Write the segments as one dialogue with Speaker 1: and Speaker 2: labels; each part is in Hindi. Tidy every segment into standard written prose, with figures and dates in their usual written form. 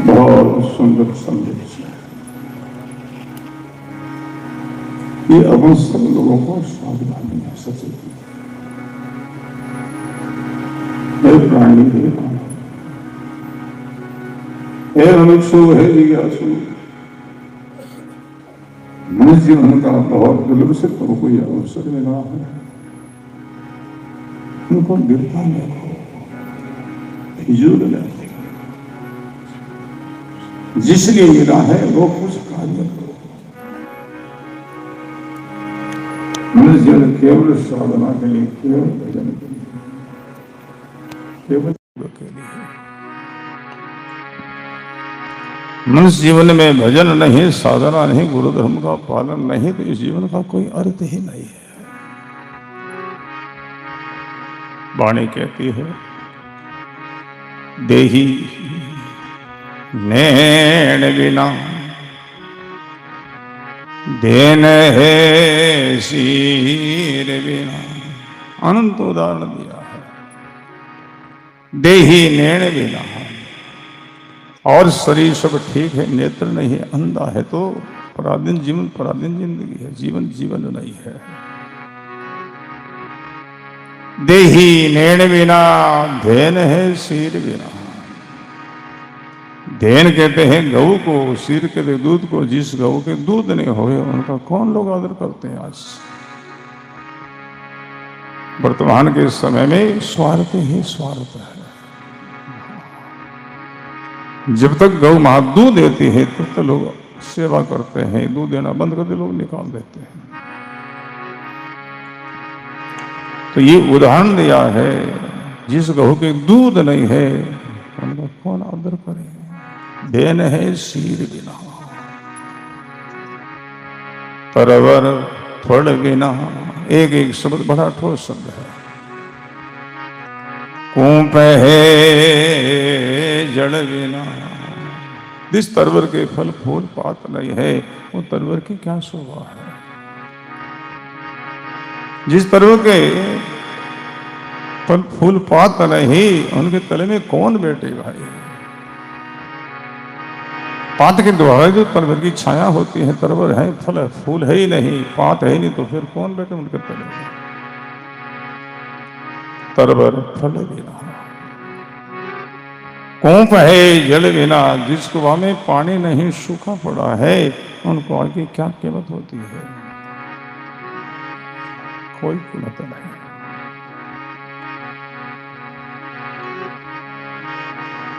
Speaker 1: बहुत सुंदर संदेश है। ये अपन सब लोगों को सावधानी है, सचेत प्राणी है मनुष्य है जिज्ञासु। मनुष्य जीवन का बहुत दुर्लभ से तो कोई अवसर मिला है, उनको गिरता नहीं, जिसलिए मिला है वो कुछ कार्य करो। मनुष्य जीवन केवल साधना के लिए, केवल भजन के लिए, केवल के लिए। मनुष्य जीवन में भजन नहीं, साधना नहीं, गुरु धर्म का पालन नहीं, तो इस जीवन का कोई अर्थ ही नहीं है। वाणी कहती है, देही नैण बिना देन है शीर बिना। अनंत उदाहरण दिया है। देही नैण बिना, और शरीर सब ठीक है, नेत्र नहीं है, अंधा है, तो पराधीन जीवन, पराधीन जिंदगी है, जीवन जीवन नहीं है। देही नैण बिना धैन है शीर बिना। धैन कहते हैं गऊ को, शीर कहते दूध को। जिस गऊ के दूध नहीं होए उनका कौन लोग आदर करते हैं। आज वर्तमान के समय में स्वार्थ ही स्वार्थ है। जब तक गौ मां दूध देती है तब तक लोग सेवा करते हैं, दूध देना बंद करते लोग निकाल देते हैं। तो ये उदाहरण दिया है, जिस गौ के दूध नहीं है उनका कौन आदर करे। बेन है शीर बिना, परवर फल बिना। एक एक शब्द बड़ा ठोस शब्द है। कूप है जड़ बिना, जिस तरवर के फल फूल पात नहीं है, वो तरवर की क्या शोभा है। जिस तरवर के फल फूल पात नहीं, उनके तले में कौन बैठे भाई। पात के द्वारा जो तरवर की छाया होती है, तरवर है, फल फूल है ही नहीं, पात है ही नहीं, तो फिर कौन बैठे उनके तले में। तरवर फल बिना, कूप है जल बिना, जिस कुआं में पानी नहीं सूखा पड़ा है, उन कुआं की क्या कीमत होती है। कोई कीमत नहीं।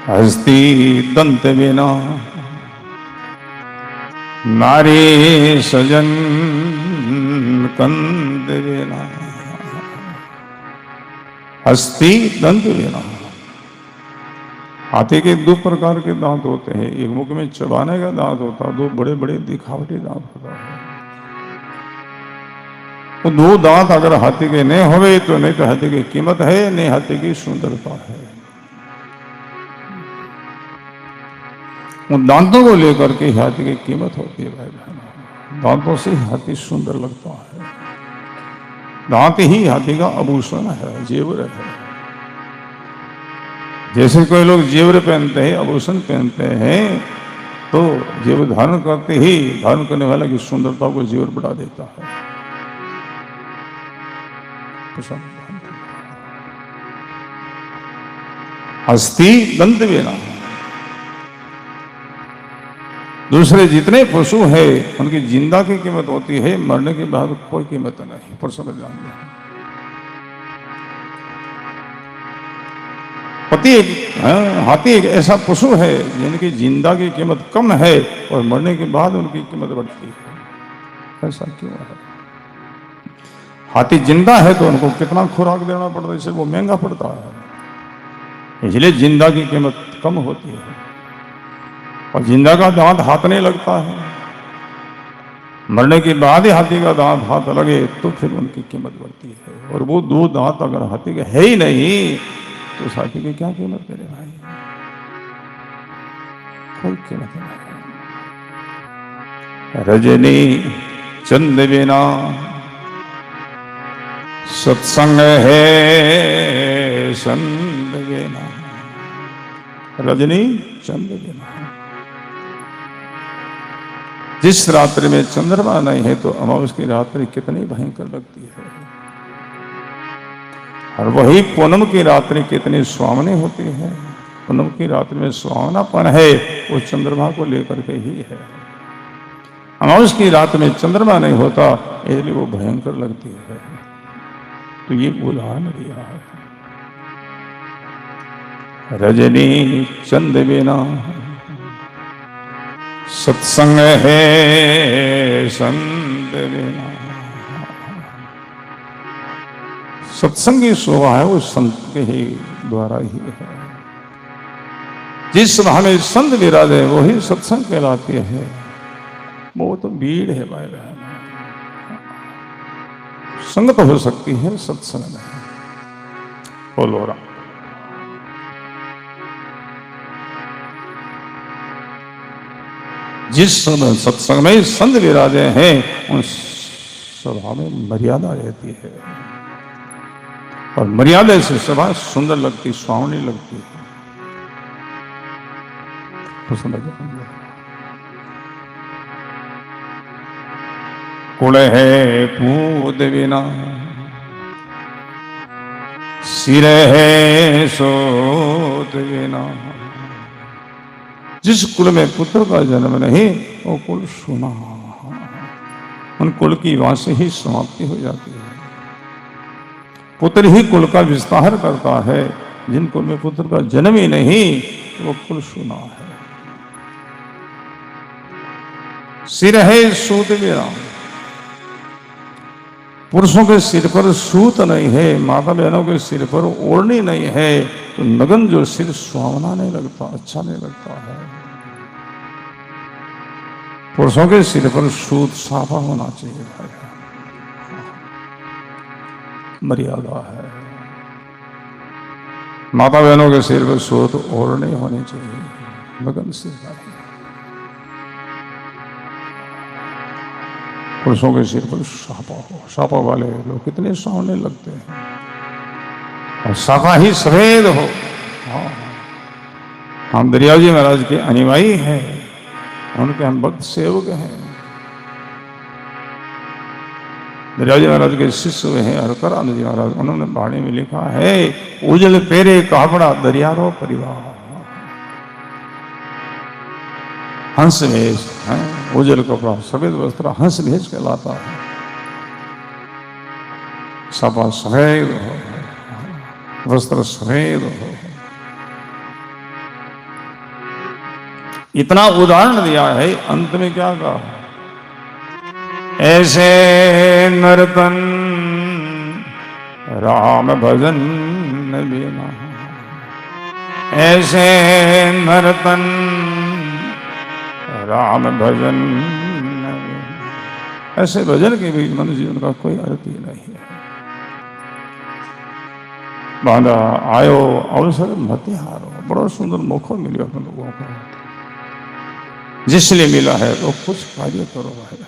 Speaker 1: हस्ती दंत बिना, नारी सजन कंद बिना। हस्ती दंत बिना, हाथी के दो प्रकार के दांत होते हैं। एक मुख में चबाने का दांत होता है, दो बड़े बड़े दिखावटी दांत होता है। तो दो दांत अगर हाथी के नहीं होवे, तो नहीं तो हाथी की कीमत है, नहीं हाथी की सुंदरता है। उन दांतों को लेकर के हाथी की कीमत होती है भाई बहन। दांतों से हाथी सुंदर लगता है। दांत ही हाथी का आभूषण है, जेवर है। जैसे कोई लोग जेवर पहनते हैं, आभूषण पहनते हैं, तो जेवर धारण करते ही धारण करने वाला की सुंदरता को जेवर बढ़ा देता है। हस्ती दंत बिना, दूसरे जितने पशु है उनकी जिंदा की कीमत होती है, मरने के बाद कोई कीमत नहीं। पर समझ जाएंगे पति हाथी एक ऐसा पशु है जिनकी जिंदा की कीमत कम है और मरने के बाद उनकी कीमत बढ़ती है। ऐसा क्यों है? हाथी जिंदा है तो उनको कितना खुराक देना पड़ता है, इससे वो महंगा पड़ता है। इसलिए जिंदा की कीमत कम होती है। और जिंदा का दांत हाथ नहीं लगता है, मरने के बाद ही हाथी का दांत हाथ लगे तो फिर उनकी कीमत बढ़ती है। और वो दो दांत अगर हाथी के है ही नहीं, तो उस हाथी की क्या कीमत करे भाई। कोई कीमत नहीं। रजनी चंद बिना, सत्संग है संग बिना। रजनी चंद बिना, जिस रात्रि में चंद्रमा नहीं है तो अमावस की रात्रि कितनी भयंकर लगती है। और वही पूनम की रात्रि कितनी सुहावनी होती है। पूनम की रात्रि में सुहावनापन है वो चंद्रमा को लेकर के ही है। अमावस की रात में चंद्रमा नहीं होता, इसलिए वो भयंकर लगती है। तो ये उदाहरण दिया है। रजनी चंद बिना, सत्संग है संत बिना। सत्संग की शोभा है वो संत के ही द्वारा ही है। जिस सभा में संत विराजे वही सत्संग कहलाती है। वो तो भीड़ है भाई बहन। संगत हो सकती है, सत्संग नहीं। बोलो राम। जिस सत्संग में संत विराजे हैं उन सभा में मर्यादा रहती है। और मर्यादा से सभा सुंदर लगती, सुहावनी लगती है। कुल है पूत बिना, सिर है सोत बिना। जिस कुल में पुत्र का जन्म नहीं वो कुल सुना, उन कुल की वहां से ही समाप्ति हो जाती है। पुत्र ही कुल का विस्तार करता है। जिन कुल में पुत्र का जन्म ही नहीं वो कुल सुना है। सिर है सूत बिना, पुरुषों के सिर पर सूत नहीं है, माता बहनों के सिर पर ओढ़नी नहीं है, तो नगन जो सिर सुहावना नहीं लगता, अच्छा नहीं लगता है। पुरुषों के सिर पर सूत साफा होना चाहिए भाई, मर्यादा है। माता बहनों के सिर पर सूत और नहीं होनी चाहिए, लगन से। पुरुषों के सिर पर साफा हो, साफा वाले लोग कितने सोने लगते हैं, और साफा ही सफेद हो। हम दरियाव जी महाराज के अनुयायी हैं, उनके हम भक्त सेवक हैं। दरियाव जी महाराज के शिष्य हैं हरकरानंद जी महाराज, उन्होंने वाणी में लिखा है, उजल पेरे कापड़ा दरियारो परिवार। हंस भेष है, उजल कपड़ा सफेद वस्त्र हंस भेष कहलाता है। सपा सफेद हो, वस्त्र सफेद हो। इतना उदाहरण दिया है, अंत में क्या कहा, ऐसे नर्तन राम भजन बिना, ऐसे नर्तन राम भजन, ऐसे भजन के भी मनुष्य जीवन का कोई अर्थ ही नहीं है। बांधा आयो अवसर मत हारो, बड़ा सुंदर मौका मिला हम लोगों को, जिसलिए मिला है तो कुछ कार्य करो भाई।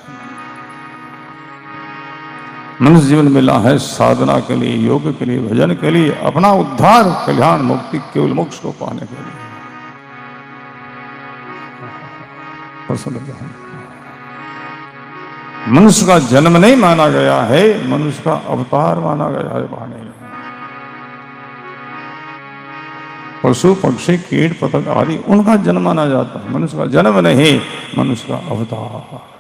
Speaker 1: मनुष्य जीवन मिला है साधना के लिए, योग के लिए, भजन के लिए, अपना उद्धार, कल्याण, मुक्ति, केवल मोक्ष को पाने के लिए। मनुष्य का जन्म नहीं माना गया है, मनुष्य का अवतार माना गया है वाणी में। पशु पक्षी कीट पतंग आदि उनका जन्म माना जाता है, मनुष्य का जन्म नहीं, मनुष्य का अवतार।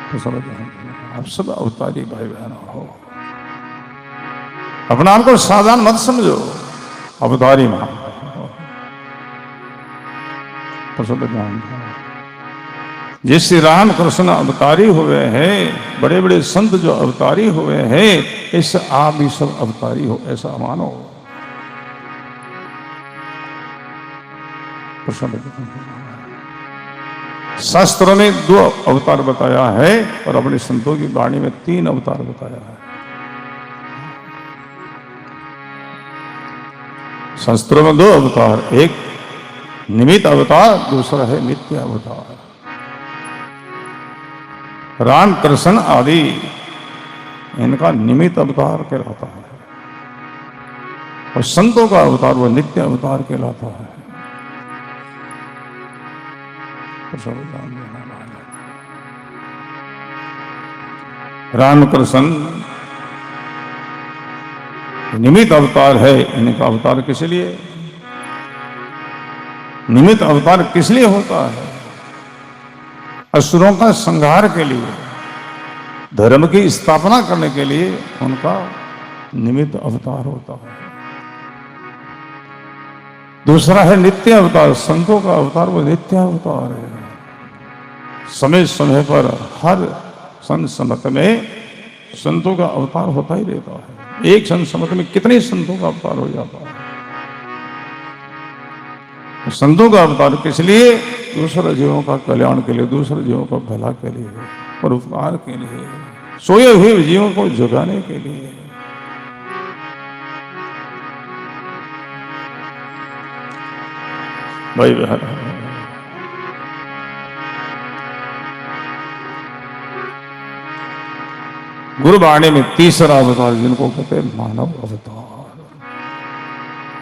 Speaker 1: तो समझ आप सब अवतारी भाई बहन हो, अपना आप को साधारण मत समझो, अवतारी मान। तो समझ जैसे राम कृष्ण अवतारी हुए हैं, बड़े बड़े संत जो अवतारी हुए हैं, ऐसे आप भी सब अवतारी हो, ऐसा मानो। शास्त्रों में 2 अवतार बताया है, और अपने संतों की वाणी में 3 अवतार बताया है। शास्त्रों में 2 अवतार, एक निमित्त अवतार, दूसरा है नित्य अवतार। राम कृष्ण आदि इनका निमित्त अवतार कहलाता है, और संतों का अवतार वो नित्य अवतार कहलाता है। रामकृष्ण निमित्त अवतार है, इनका अवतार किस लिए, निमित्त अवतार किस लिए होता है, असुरों का संहार के लिए, धर्म की स्थापना करने के लिए उनका निमित्त अवतार होता है। दूसरा है नित्य अवतार, संतों का अवतार वो नित्य अवतार है। समय समय पर हर संत समत में संतों का अवतार होता ही रहता है। एक संत समत में कितने संतों का अवतार हो जाता है। संतों का अवतार किस लिए, दूसरे जीवों का कल्याण के लिए, दूसरे जीवों का भला के लिए और उपकार के लिए, सोए हुए जीवों को जगाने के लिए। भाई बहन, गुरुवाणी में 3रा अवतार जिनको कहते हैं मानव अवतार।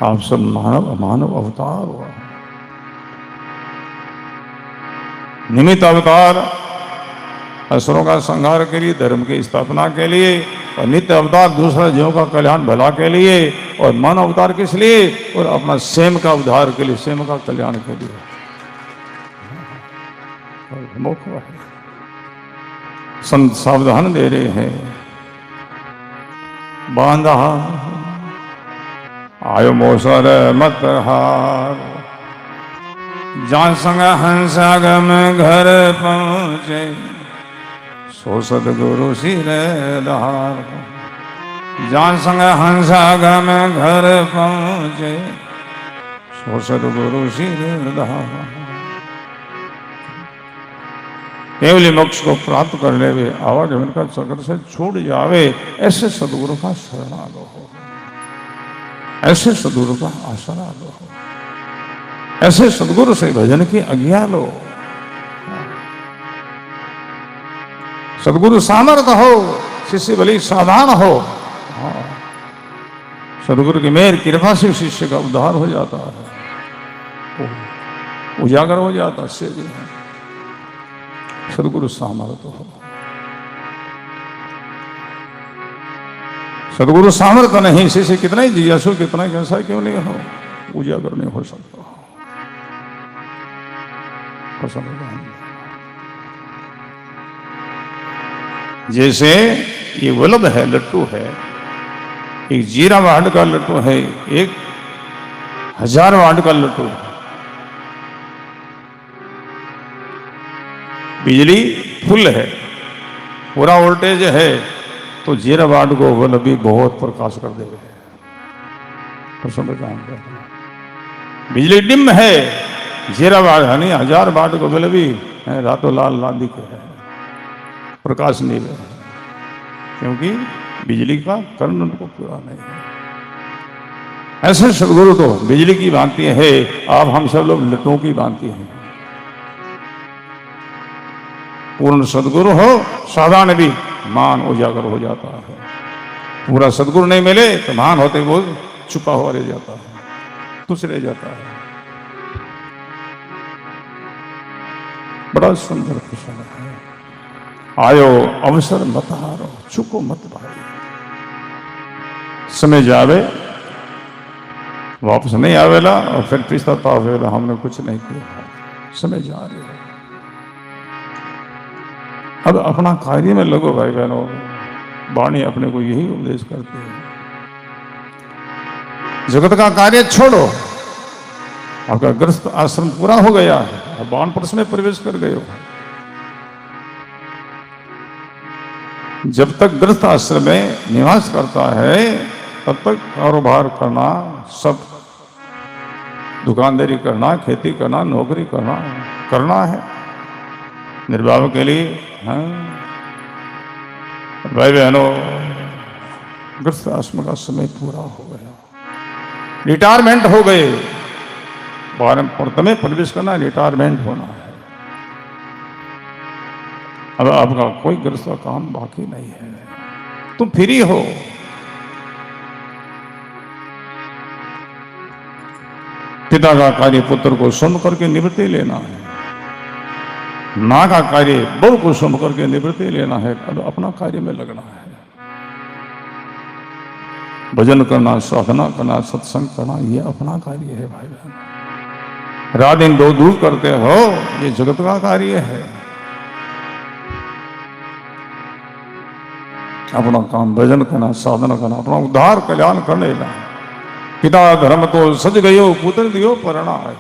Speaker 1: आप सब मानव अवतार हुआ। निमित्त अवतार असुरों का संहार के लिए, धर्म की स्थापना के लिए, और नित्य अवतार दूसरा जीवों का कल्याण भला के लिए, और मानव अवतार किस लिए, और अपना स्वयं का उद्धार के लिए, स्वयं का कल्याण के लिए। संत सावधान दे रहे हैं, बांधा आयो मोसर मत हार, जान संग हंसागम घर पहुंचे, सो सदगुरु सिर धार। जान संग हंसागम घर पहुंचे, सो सदगुरु सिर धार। केवल मोक्ष को प्राप्त कर ले वे आवागमन का चक्र से छूट जावे, ऐसे सदगुरु का शरणा लो, ऐसे सदगुरु का आसरा लो, ऐसे सदगुरु से भजन की आज्ञा लो। सदगुरु सामर्थ हो, शिष्य बलि साधारण हो। सदगुरु की मेहर कृपा से शिष्य का उद्धार हो जाता है, उजागर हो जाता है। सदगुरु सामर्थ हो, सदगुरु सामर्थ नहीं, शिष्य कितना ही जिज्ञासु कितना ही कैसा क्यों नहीं हो, उजागर नहीं हो सकता। जैसे ये वल्लभ है, लट्टू है, एक जीरा वाट का लट्टू है, एक 1000 वाट का लट्टू है। बिजली फुल है, पूरा वोल्टेज है, तो जीरा वाट को वल्लभ भी बहुत प्रकाश कर देगा। बिजली डिम है, जीरा वाट यानी 1000 वाट को वल्लभ भी रातों लाल लाल दिखे है, प्रकाश नहीं है, क्योंकि बिजली का कर्ण उनको पूरा नहीं है। ऐसे सदगुरु तो बिजली की भांति है, आप हम सब लोग लटों की भांति हैं। पूर्ण सदगुरु हो, साधारण भी मान उजागर हो जाता है। पूरा सदगुरु नहीं मिले तो मान होते वो छुपा हुआ रह जाता है, तुझ रह जाता है। बड़ा सुंदर कुशल है। आयो अवसर मत हारो, चुको मत भाई। समय जावे वापस नहीं आवेला, और फिर पछतावेला हमने कुछ नहीं किया। समय जा रहे हो, अब अपना कार्य में लगो भाई बहनों। वाणी अपने को यही उपदेश करती है, जगत का कार्य छोड़ो। आपका गृहस्थ आश्रम पूरा हो गया है, अब वानप्रस्थ में प्रवेश कर गए हो। जब तक गृहस्थ आश्रम में निवास करता है तब तक कारोबार करना, सब दुकानदारी करना, खेती करना, नौकरी करना है निर्वाह के लिए। हाँ भाई बहनों, गृहस्थ आश्रम का समय पूरा हो गया, रिटायरमेंट हो गए। वानप्रस्थ में प्रवेश करना, रिटायरमेंट होना है। अब आपका कोई गृहस्थ काम बाकी नहीं है, तुम फ्री हो। पिता का कार्य पुत्र को सुन करके निवृत्ति लेना है, मां का कार्य बहू को सुन करके निवृत्ति लेना है। अब अपना कार्य में लगना है, भजन करना, साधना करना, सत्संग करना, ये अपना कार्य है भाई बहन। रात दिन दो दूर करते हो, ये जगत का कार्य है। अपना काम भजन करना, साधना करना, अपना उद्धार कल्याण करने लेना। पिता धर्म तो सज गयो, पुत्र दियो परना है।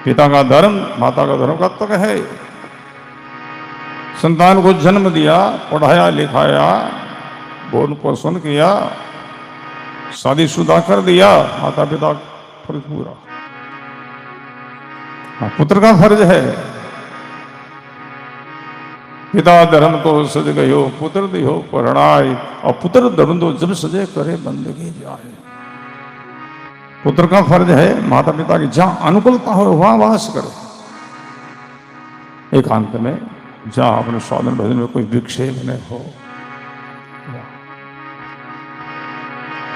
Speaker 1: पिता का धर्म, माता का धर्म कब तक है? संतान को जन्म दिया, पढ़ाया लिखाया, भोजन पोषण किया, शादीशुदा कर दिया, माता पिता फर्ज पूरा। पुत्र का फर्ज है, पिता धर्म तो सज गयो, पुत्र दियो परणाय। और पुत्र धर्म तो जब सजे करे बंदगी जाए। पुत्र का फर्ज है माता पिता की जहां अनुकूलता हो वहां वास करो, एकांत में, जहां अपने साधन भजन में कोई विक्षेप नहीं हो।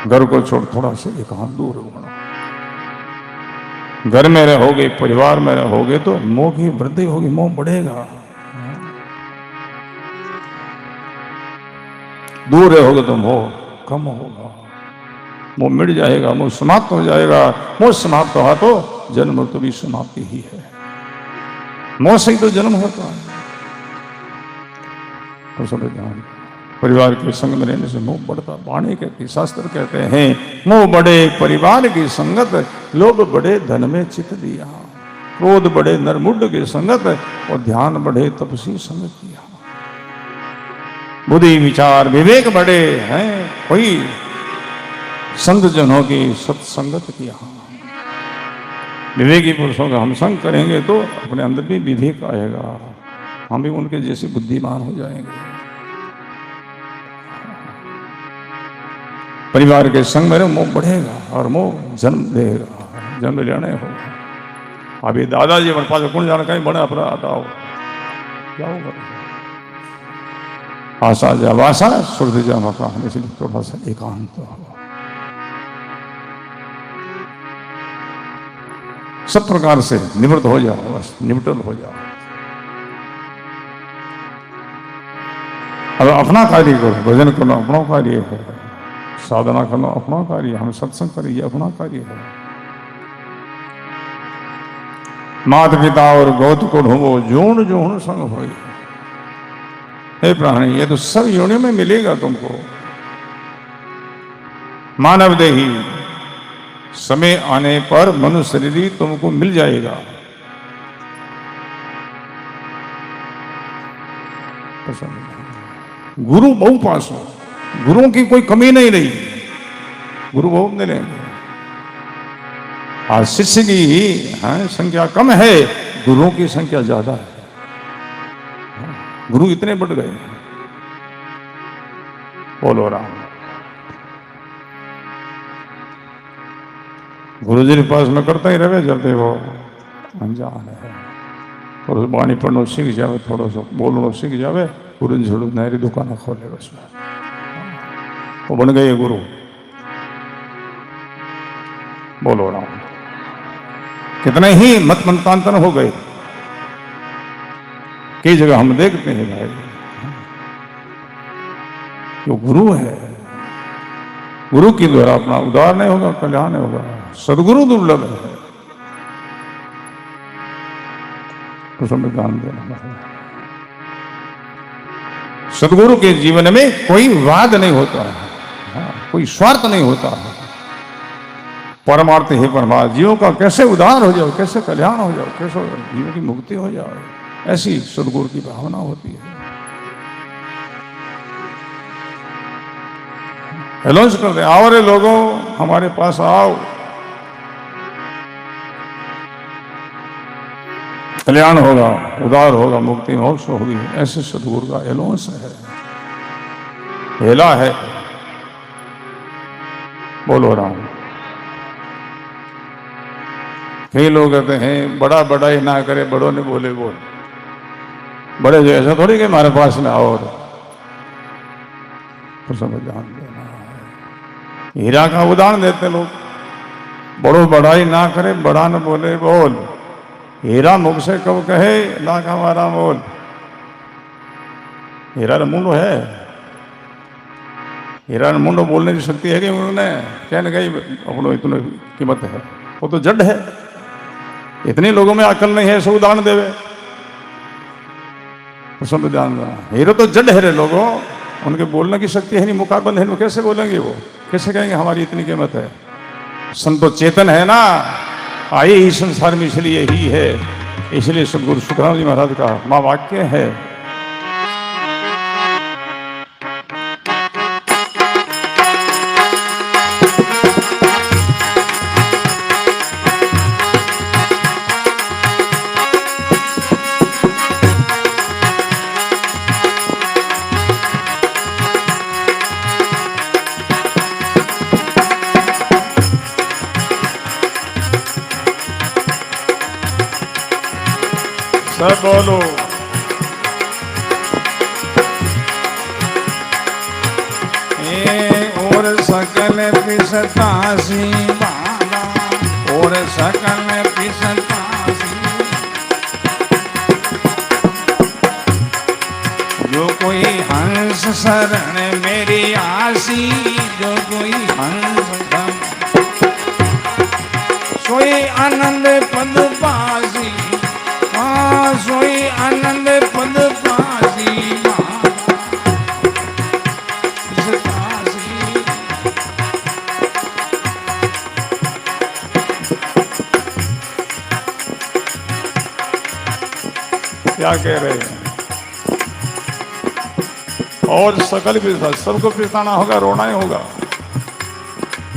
Speaker 1: घर को छोड़ थोड़ा सा एकांत दूर होना। घर में रहोगे, परिवार में रहोगे तो मोह की वृद्धि होगी, मोह बढ़ेगा। दूर रहोगे तो मोह कम होगा, मोह मिट जाएगा, मोह समाप्त हो जाएगा। मोह समाप्त हुआ तो जन्म मृत्यु भी समाप्ति ही है। मोह से ही तो जन्म होता है। तो सब ध्यान, परिवार के संग में रहने से मोह बढ़ता। वाणी कहती, शास्त्र कहते हैं, मोह बढ़े परिवार की संगत, लोभ बढ़े धन में चित दिया, क्रोध बढ़े नरमुंड की संगत, और ध्यान बढ़े तपसी संगत किया। बुद्धि विचार विवेक बढ़े हैं कोई संत जनों की सत्संगत किया। विवेकी पुरुषों का हम संग करेंगे तो अपने अंदर भी विवेक आएगा, हम भी उनके जैसे बुद्धिमान हो जाएंगे। परिवार के संग में मोह बढ़ेगा और मोह जन्म देगा, जन्म लेने होगा। अभी दादाजी हमारे पास कौन जाना, कहीं बड़ा अपना हटाओ, क्या होगा? आशा जा वासा सुरद जा मकान, इसलिए थोड़ा सा एकांत हो, सब प्रकार से निवृत्त हो जाओ, बस निवृत्त हो जाओ। अब अपना कार्य करो, भजन करो अपना कार्य है, साधना करना अपना कार्य, हम सत्संग करिए अपना कार्य है। माता पिता और गौत को ढूंढो, जोड़ जोड़ संग हो। हे प्राणी, ये तो सब योनि में मिलेगा तुमको। मानव देही, समय आने पर मनुष्य शरीर तुमको मिल जाएगा। गुरु बहु पास हो, गुरुओं की कोई कमी नहीं रही, गुरु बहुत मिलेंगे। आज शिष्य की संख्या कम है, गुरुओं की संख्या ज्यादा है। गुरु इतने बढ़ गए। बोलो राम। गुरु जी के पास में करता ही रहे, जब वो अनजान है, थोड़ा सा बाणी पढ़ना सीख जावे, थोड़ा सा बोलना सीख जावे, गुरु जी छोड़ो नहरी दुकान खोले, बस वो बन गए गुरु। बोलो राम। कितने ही मत मंतांतर हो गए, कई जगह हम देखते हैं भाई, जो गुरु है, गुरु के द्वारा अपना उद्धार नहीं होगा, कल्याण नहीं होगा। सदगुरु दुर्लभ है, तो संविधान देना। सदगुरु के जीवन में कोई वाद नहीं होता है, कोई स्वार्थ नहीं होता है। परमार्थ है परमार्थ, जीवों का कैसे उद्धार हो जाओ, कैसे कल्याण हो जाओ, कैसे जीवों की मुक्ति हो जाए, ऐसी सदगुरु की भावना होती है। अनाउंस कर दे, आओ रे लोगों, हमारे पास आओ, कल्याण होगा, उद्धार होगा, मुक्ति मोक्ष होगी। ऐसे सदगुरु का अनाउंस है, हेला है। बोलो राम। कई लोग कहते हैं बड़ा बड़ा ही ना करे, बड़ों ने बोले बोल। बड़े जो ऐसा थोड़ी कि हमारे पास में आओ, तो समझ ध्यान देना है। हीरा का उदाहरण देते लोग, बड़ो बड़ाई ना करे, बड़ा न बोले बोल। हीरा मुख से कब कहे, लाख हमारा मोल। हीरा मुंडो है, हीरा मुंडो बोलने की शक्ति है कि उन्होंने कहने गई अपनो इतनी कीमत है, वो तो जड़ है। इतने लोगों में अकल नहीं है, ऐसे उदाहरण देवे, समझ ध्यान देना। हीरो तो जड़ है रे लोगों, उनके बोलने की शक्ति है नहीं, मुकाबल है, कैसे बोलेंगे वो, कैसे कहेंगे हमारी इतनी कीमत है। संत तो चेतन है ना, आए ही संसार में इसलिए ही है, इसलिए सदगुरु सुखराम जी महाराज का मां वाक्य है, सब बोलो। और सकल पिसतासी बाबा, और सकल पिसतासी, जो कोई हंस शरण मेरी आसी, जो कोई हंस सोई आनंद पद पासी, सोई आनंद पद पासी। क्या कह रहे हैं? और सकल पिता, सबको पिताना होगा, रोना ही होगा।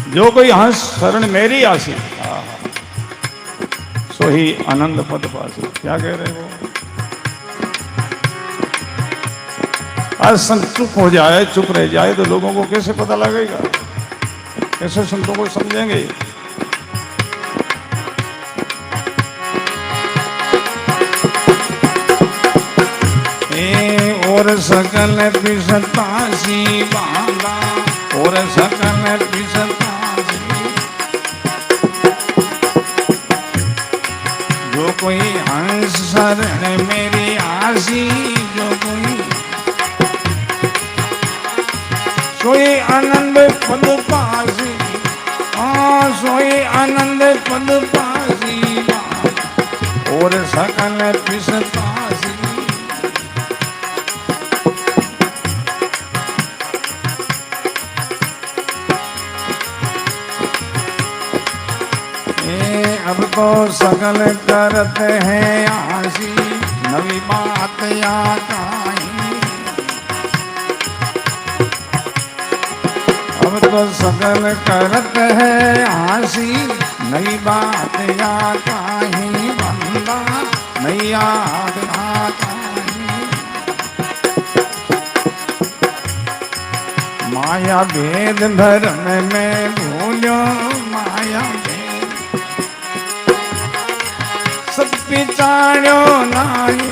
Speaker 1: जो कोई हंस शरण मेरी आसी, सो ही आनंद पद पासी। क्या कह रहे हो? आज संत चुप हो जाए, चुप रह जाए तो लोगों को कैसे पता लगेगा, कैसे संतों को समझेंगे। और सकल पिसतासी बांधा, और सकल पिसतासी, जो कोई हंस शरण मेरी आसी, जो कोई सोई आनंद पद पासी, सोई आनंद पद पासी, और सकल पिसतासी। अब तो सकल करते हैं आसी, नवी बात या कहीं। अब तो सकल करते हैं आसी, नई बात या कहीं। बंदा नहीं याद आता, माया भेद धर्म में भूलो, माया भेद सत पिचाण्यो नाही,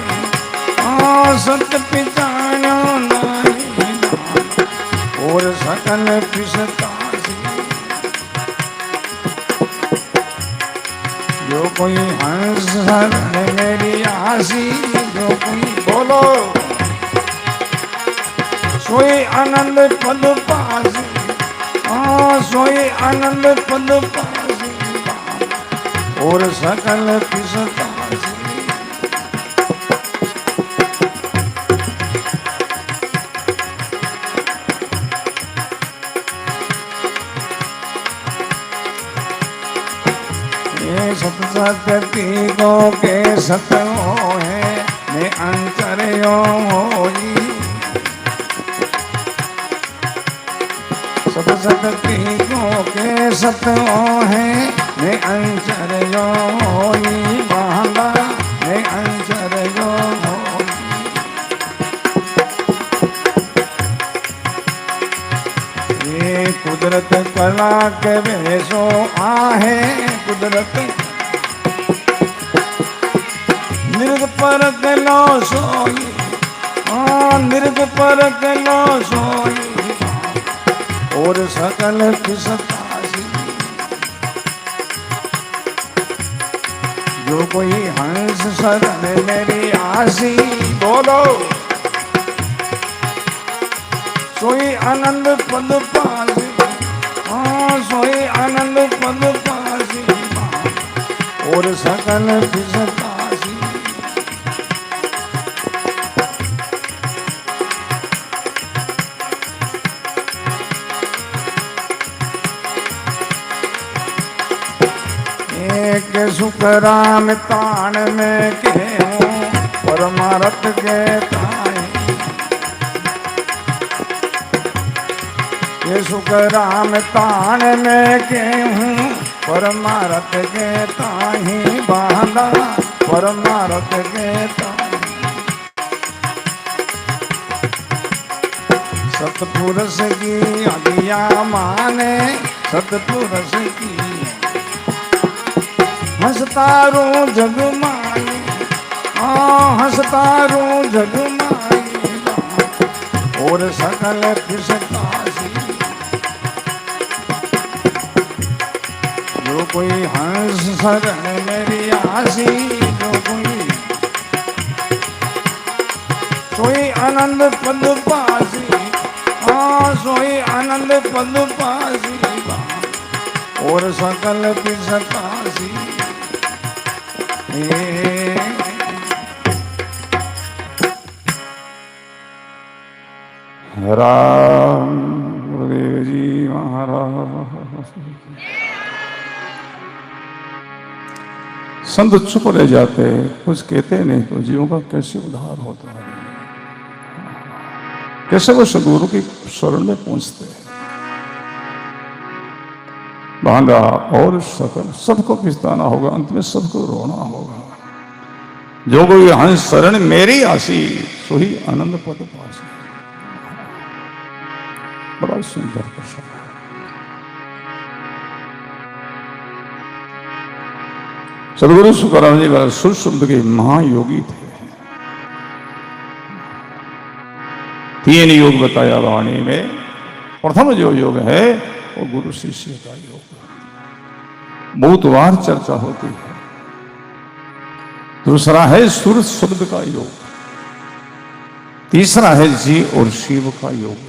Speaker 1: सत पिचाण्यो नाही, और सकल पिसतासी। जो कोई हंस शरण मेरी आसी, जो कोई बोलो सोई आनंद पद पासी, सोई आनंद पद पासी, और सकल पिसतासी। ये सत सत्य को के सत हो है, ने अंतर्यो होई। सत सत्य को के सत हो है, ने अंतर्यो होई। बांधा ने अंतर्यो होई। ये कुदरत कला के वेशो आहे, कुदरत निर्ग पर कलो सोई, निर्ग पर कलो सोई, और सकल पिसतासी। जो कोई हंस शरण मेरी आसी, बोलो सोई आनंद पद पासी, सोई आनंद पद पासी, और सकल पिसतासी। एक सुख राम ताण में केहूँ, परमारथ के ताई। ये सुख राम ताण में केहूँ, परमारथ के ताही। बांधा परमारथ के ताही। सतपुरुष की आज्ञा माने, सतपुरुष की हंसतारो जग माई, हंसतारो जग माई, और सकल पिसतासी। जो कोई हंस शरण मेरी आसी, जो कोई सोई आनंद पद पासी, सोई आनंद पद पासी, और सकल पिसतासी। राम गुरुदेव जी महाराज। संत चुप रह जाते, कुछ कहते नहीं तो जीवों का कैसे उद्धार होता है, कैसे वो सदगुरु की शरण में पहुंचते हैं। बांधा और सकल सबको पिछताना होगा, अंत में सबको रोना होगा। जो कोई हंस शरण मेरी आसी, सोही आनंद पद पासी। बड़ा सुंदर प्रसंग है। सदगुरु सुखराम जी महाराज सुर के महायोगी थे। 3 योग बताया वाणी में। प्रथम जो योग है वो गुरु शिष्य का योग है, बहुत बार चर्चा होती है। दूसरा है सुर शब्द का योग, तीसरा है जी और शिव का योग।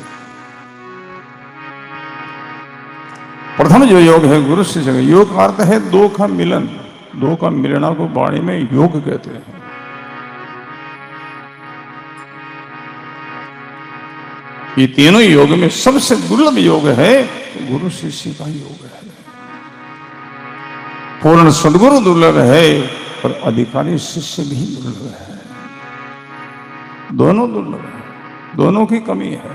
Speaker 1: प्रथम जो योग है गुरु शिष्य का योग का अर्थ है दो का मिलन, दो का मिलना को वाणी में योग कहते हैं। ये तीनों योग में सबसे दुर्लभ योग है गुरु शिष्य का योग है। पूर्ण सदगुरु दुर्लभ है और अधिकारी शिष्य भी दुर्लभ है। दोनों दुर्लभ है, दोनों की कमी है।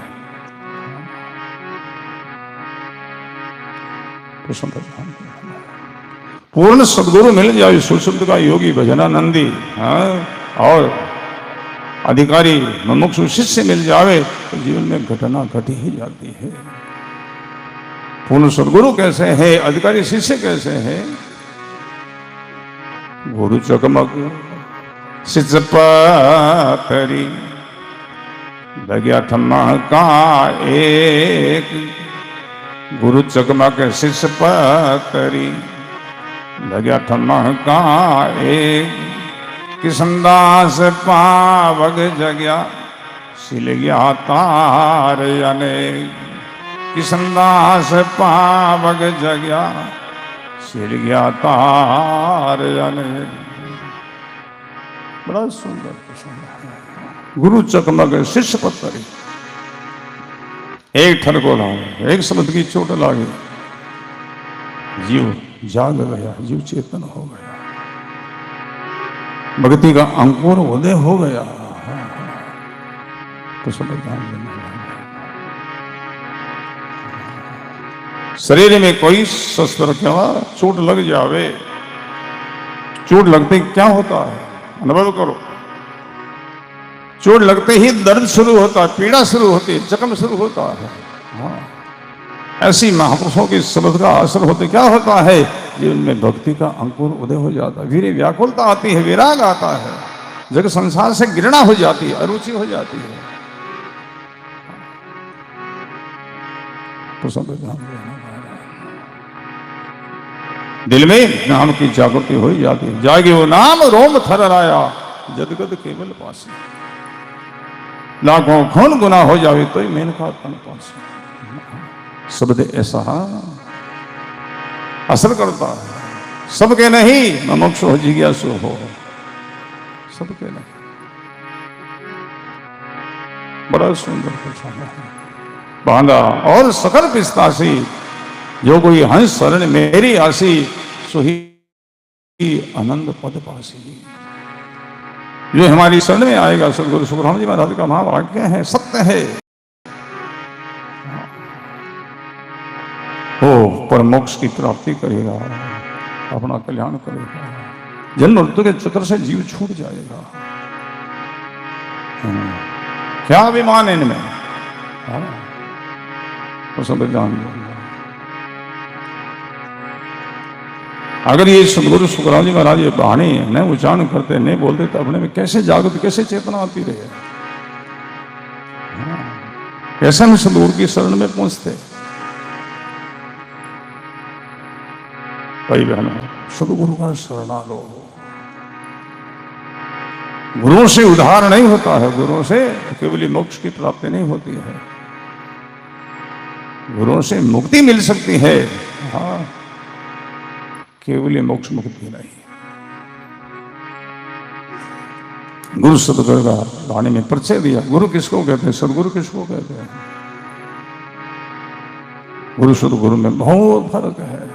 Speaker 1: पूर्ण सदगुरु मिल जाए सुशुद्ध का योगी भजनानंदी, और अधिकारी मुमुक्षु शिष्य मिल जावे तो जीवन में घटना घटी ही जाती है। पूर्ण सदगुरु कैसे है, अधिकारी शिष्य कैसे है? गुरु चकमक शिष्य पातरी लग्या ठम्मा का एक। गुरु चकमक शिष्य पातरी लग्या ठम्मा का एक। किसनदास पावग जग्या सिल गया तार अनेक। किसनदास पावग जग्या सिल गया तार अनेक। बड़ा सुंदर प्रसंग है। गुरु चकमक शिष्य पत्तरी, एक ठनको लागे, एक शब्द की चोट लागे, जीव जाग गया, जीव चेतन हो गया, भक्ति का अंकुर उदय हो गया। तो सब शरीर में कोई शस्त्र क्या चोट लग जावे, चोट लगते क्या होता है अनुभव करो। चोट लगते ही दर्द शुरू होता है, पीड़ा शुरू होती है, जख्म शुरू होता है। हाँ, ऐसी महापुरुषों के शब्द का असर होते क्या होता है, जीवन में भक्ति का अंकुर उदय हो जाता है, वीर व्याकुलता आती है, विराग आता है, जगत संसार से घृणा हो जाती है, अरुचि हो जाती है। तो सब दिल में नाम की जागृति हो जाती है। जागे वो नाम रोम थरराया जदगद केवल पास। लाखों खून गुना हो जावे तो ही मेनका तन पास। शब्द ऐसा असर करता है, सबके नहीं, मुमुक्षु हो जिज्ञासु हो, सबके नहीं। बड़ा सुंदर प्रसंग है। बांधा और सकल पिस्तासी, जो कोई हंस शरण मेरी आसी, सोही आनंद पद पासी। जो हमारी शरण में आएगा, सदगुरु सुखराम जी महाराज का महावाक्य है, सत्य है, वो पर मोक्ष की प्राप्ति करेगा, अपना कल्याण करेगा, जन्म मृत्यु के चक्र से जीव छूट जाएगा। क्या अभिमान है इनमें, तो सब जान लो। अगर ये सदगुरु सुखराम जी महाराज ये वाणी न उच्चारण करते, नहीं बोलते, तो अपने में कैसे जागृत, कैसे चेतना आती रहे, कैसे हम सदगुरु की शरण में पहुंचते। भाई बहनों, सदगुरु का शरणा लो। गुरुओं से उद्धार नहीं होता है, गुरुओं से केवल मोक्ष की प्राप्ति नहीं होती है, गुरुओं से मुक्ति मिल सकती है, हाँ, केवल मोक्ष मुक्ति नहीं। गुरु सदगुरु का वाणी में परिचय दिया। गुरु किसको कहते हैं, सदगुरु किसको कहते हैं? गुरु सदगुरु में बहुत फर्क है।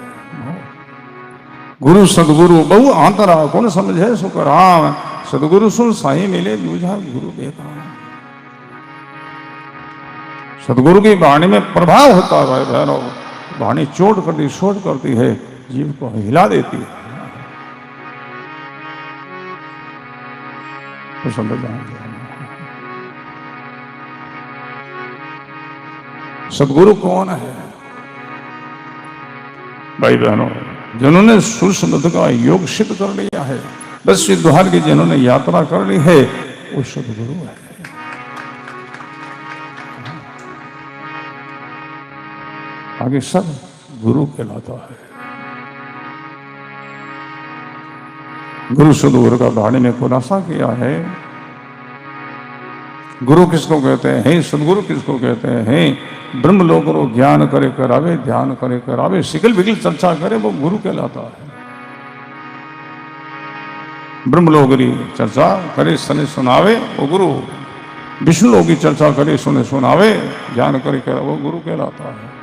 Speaker 1: गुरु सदगुरु बहु आंतरा, कौन समझे सुख राम। सदगुरु सुन साई मिले दूजा गुरु बेटा। सदगुरु की वाणी में प्रभाव होता है भाई बहनों। वाणी चोट करती, शोट करती है, जीव को हिला देती है। तो समझ सदगुरु कौन है भाई बहनों? जिन्होंने सुर का योग सिद्ध कर लिया है, 10 द्वार की जिन्होंने यात्रा कर ली है, वो सदगुरु है। आगे सब गुरु कहलाता है। गुरु सदगुरु का वाणी में खुलासा किया है। गुरु किसको कहते हैं? सदगुरु किसको कहते हैं? ब्रह्मलोक रो ज्ञान करे करावे, ध्यान करे करावे, सिकल बिकल चर्चा करे, वो गुरु कहलाता है। ब्रह्मलोक की चर्चा करे सने सुनावे, वो गुरु। विष्णु लोक की चर्चा करे सुने सुनावे, ज्ञान करे करावे, वो गुरु कहलाता है।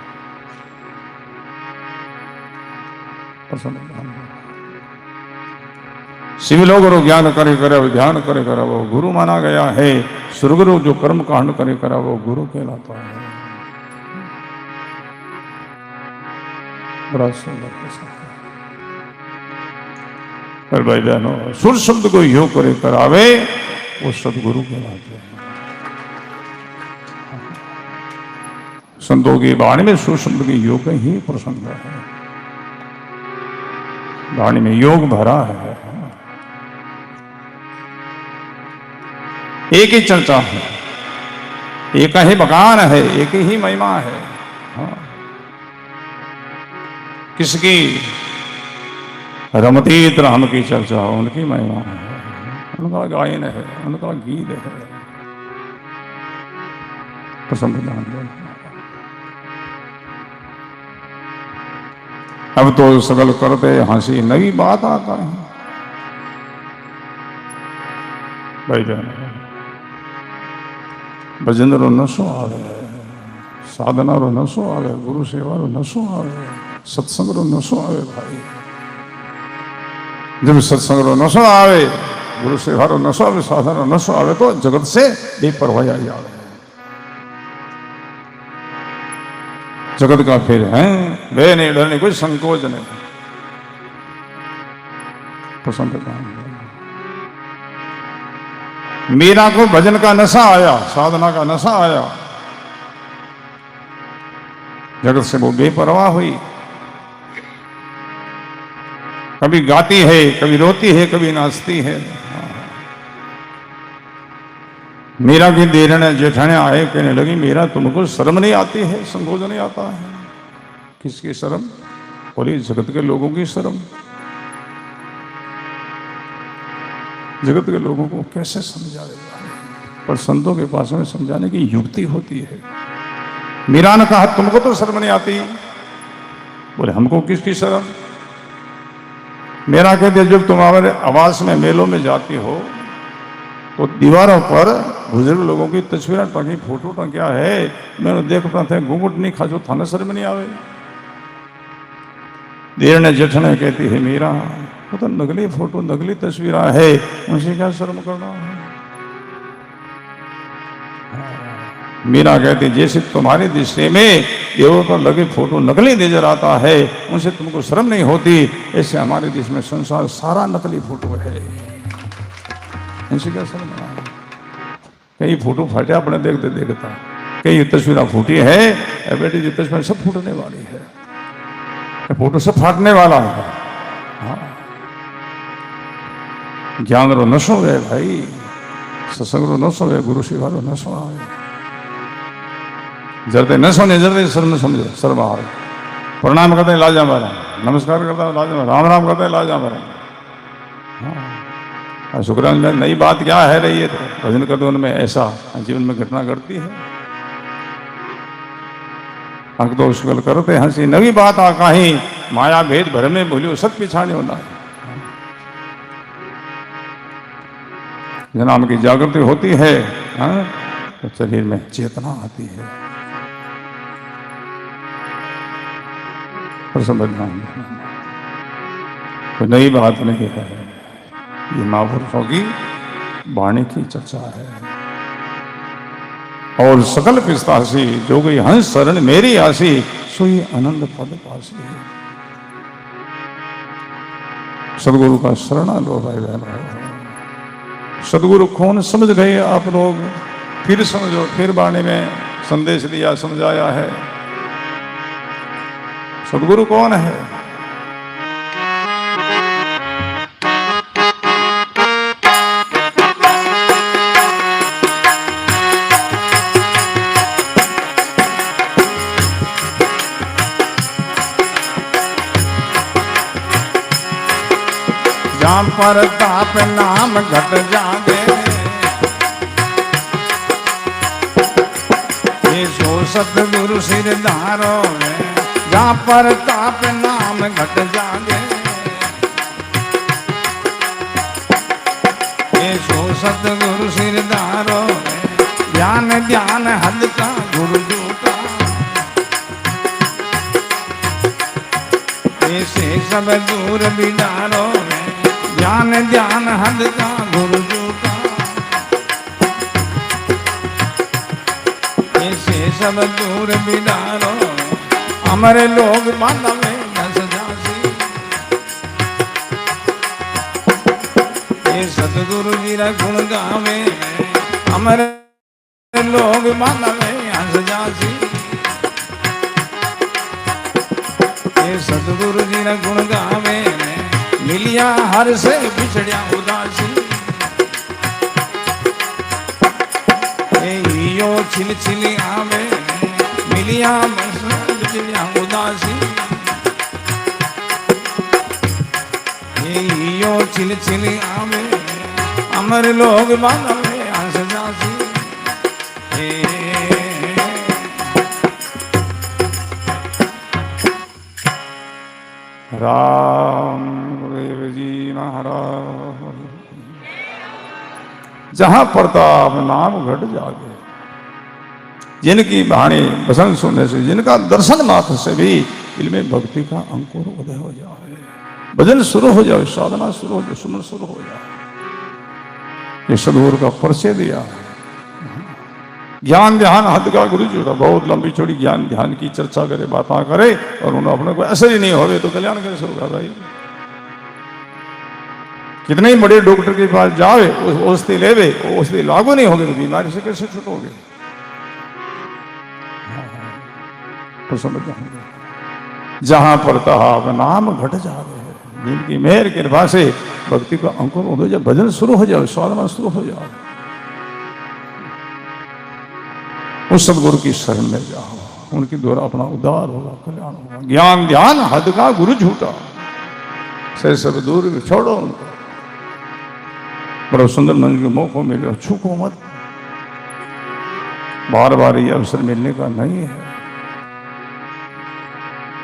Speaker 1: शिव लोग ज्ञान करे करे, ध्यान करे करे, वो गुरु माना गया है। सुरगुरु जो कर्म कांड करे करे, वो गुरु कहलाता है। बड़ा सुंदर पर भाई बहनों, सुर शब्द को योग करे करावे, वो सदगुरु कहलाते हैं। संतों की वाणी में सुर शब्द के योग ही प्रसंग है। वाणी में योग भरा है। एक ही चर्चा है, एक ही बखान है, एक ही महिमा है। हाँ। किसकी? रमतीत राम की चर्चा, उनकी महिमा है, उनका गायन है, उनका गीत है। पसंद। अब तो सगल करते हंसी, नई बात आता है भाई जान। भजन रो नशो आवे, साधना रो नशो आवे, गुरु सेवा रो नशो आवे, सत्संग रो नशो आवे भाई। जब सत्संग रो नशो आवे, गुरु सेवा रो नशो आवे, साधना रो नशो आवे, तो जगत से बेपरवाही आ जावे। जगत का फिर है वे नहीं डरने, कोई संकोच नहीं। पसंद मीरा को भजन का नशा आया, साधना का नशा आया, जगत से वो बेपरवाह हुई। कभी गाती है, कभी रोती है, कभी नाचती है। मीरा की देरने जेठाने आए, कहने लगी मीरा तुमको शर्म नहीं आती है, संकोच नहीं आता है? किसकी शर्म? बोली जगत के लोगों की शर्म। जगत के लोगों को कैसे समझाएगा? पर संतों के पास में समझाने की युक्ति होती है। मीरा ने कहा तुमको तो शर्म नहीं आती। बोले हमको किसकी शर्म? मेरा कहते जब तुम हमारे आवास में मेलों में जाती हो तो दीवारों पर बुजुर्ग लोगों की तस्वीरें टंगी, फोटो टंगिया है। मैंने देखता था घूंघट नहीं खाजो, थाना शर्म नहीं आवे। देर ने जेठने कहती है मीरा वो तो नकली फोटो नकली तस्वीर है, उनसे क्या शर्म करना है? मीरा कहती जैसे तुम्हारी दृष्टि में देवों पर लगे फोटो नकली नजर आता है, उनसे तुमको शर्म नहीं होती, ऐसे हमारे देश में संसार सारा नकली फोटो है, इनसे क्या शर्म है? कहीं फोटो फटे अपने देखते देखता, कहीं तस्वीर फूटी है, बेटी की तस्वीर सब फूटने वाली है, फोटो सब फाटने वाला है। हाँ। ज्ञान रो नशो है भाई, सत्संग रो नशो है, गुरु सेवा रो नशो है। जरते नशो ने जरते शर्म समझो, शर्म आ रही। प्रणाम करते लाजा मारा, नमस्कार करता लाजा मारा, राम राम करते लाजा मारा। हाँ। शुक्रान में नई बात क्या है रही है, तो भजन करते उनमें ऐसा जीवन में घटना घटती है। अंक तो शुक्ल करते हंसी, नवी बात आ कहीं माया भेद भर में भूलियो सत पिछाने होना है। जनाम की जागृति होती है, हाँ, तो शरीर में चेतना आती है। और समझना कोई नई बात नहीं है, ये महापुरुषों की वाणी की चर्चा है। और सकल पिस्तासी जो गई हंस शरण मेरी आसी, सोई आनंद पद पासी। सदगुरु का शरणा लो भाई बहन। सदगुरु कौन समझ गए आप लोग? फिर समझो, फिर वाणी में संदेश दिया, समझाया है। सदगुरु कौन है? जहाँ पर ताप नाम घट जागे, ये सो सतगुरु सिर धारो है। जहाँ पर ताप नाम घट जागे, ये सो सतगुरु सिर धारो है। ज्ञान ध्यान हद का गुरु का, ऐसे सब दूर बिडारो है। ज्ञान ध्यान हद का गुरु का, ऐसे सब दूर बिडारो। हमारे लोग मानवे दस जासी, ये सतगुरु जी रा गुण गावे। हमारे लोग मानवे हंस जासी, ये सतगुरु जी रा गुण गावे। मिलिया हर से बिछड़िया उदासी, यो छिल छिल आवे। मिलिया बिछड़िया उदासी, यो छिल छिल आवे। अमर लोग मानवे हंस जासी, राम जी महाराज। जहां प्रताप नाम घट जागे, जिनकी वाणी वचन सुनने से, जिनका दर्शन मात्र से भी दिल में भक्ति का अंकुर उदय हो जाए, भजन शुरू हो जाए, साधना शुरू हो जाए, सुमन शुरू हो जाए। ये सदगुरु का परिचय दिया। ज्ञान ध्यान हद का गुरु जी का, बहुत लंबी चौड़ी ज्ञान ध्यान की चर्चा करे, बातें करे, और उन्हें अपने को असर ही नहीं होवे तो कल्याण कैसे होगा भाई? कितने ही बड़े डॉक्टर के पास जावे, औषधि लेवे, औषधि लागू नहीं होगी तो बीमारी से कैसे छूटोगे? तो समझ जाएंगे। जहां पर ताप नाम घट जावे, जिनकी मेहर कृपा से भक्ति का अंकुर हो जाए, भजन शुरू हो जाए, साधना शुरू हो जाए, उस सदगुरु की शरण में जाओ, उनके द्वारा अपना उद्धार होगा, कल्याण होगा। ज्ञान ध्यान हद का गुरु झूठा, से सब दूर छोड़ो उनको। बड़ा सुंदर मन के मौका मिले, छूको मत, बार बार ये अवसर मिलने का नहीं है।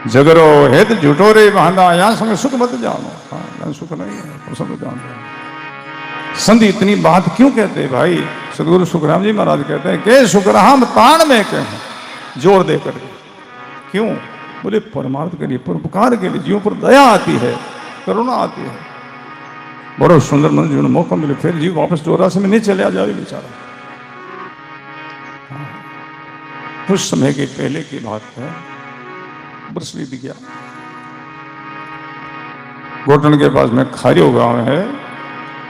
Speaker 1: जगरो हेत झूठो रे बांधा, यहां संग सुख मत जानो। हाँ, सुख नहीं है, तो सब जानते हैं। संत इतनी बात क्यों कहते हैं भाई? सदगुरु सुखराम जी महाराज कहते हैं कि सुखराम ताण में कहें जोर देकर। क्यों? बोले परमार्थ के लिए, परोपकार के लिए, जीवों पर दया आती है, करुणा आती है। बड़ा सुंदर मन जीवन मौका मिले, फिर जीव वापस 84 में नहीं चले आ जाए बेचारा। कुछ समय के पहले की बात है, बरस बीत गया। गोटन के पास में खारियो गांव है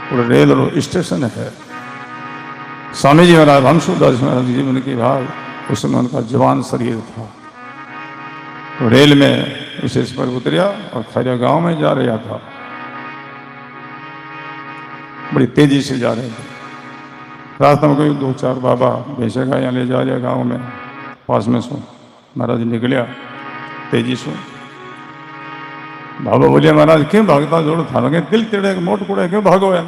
Speaker 1: और रेल स्टेशन है। स्वामी जी महाराज हंसुदास महाराज जी उनकी भाग, उस समय उनका जवान शरीर था। तो रेल में विशेष पर उतरिया और खारिया गांव में जा रहा था। बड़ी तेजी से जा रहे थे। रास्ते में कोई 2-4 बाबा भैंसे गाय ले जा रहे गांव में, पास में सो महाराज निकलिया तेजी से। बाबा बोलिए महाराज क्यों भागता जोड़ था लगे, दिल तेड़े मोट कुड़े क्यों भागो है?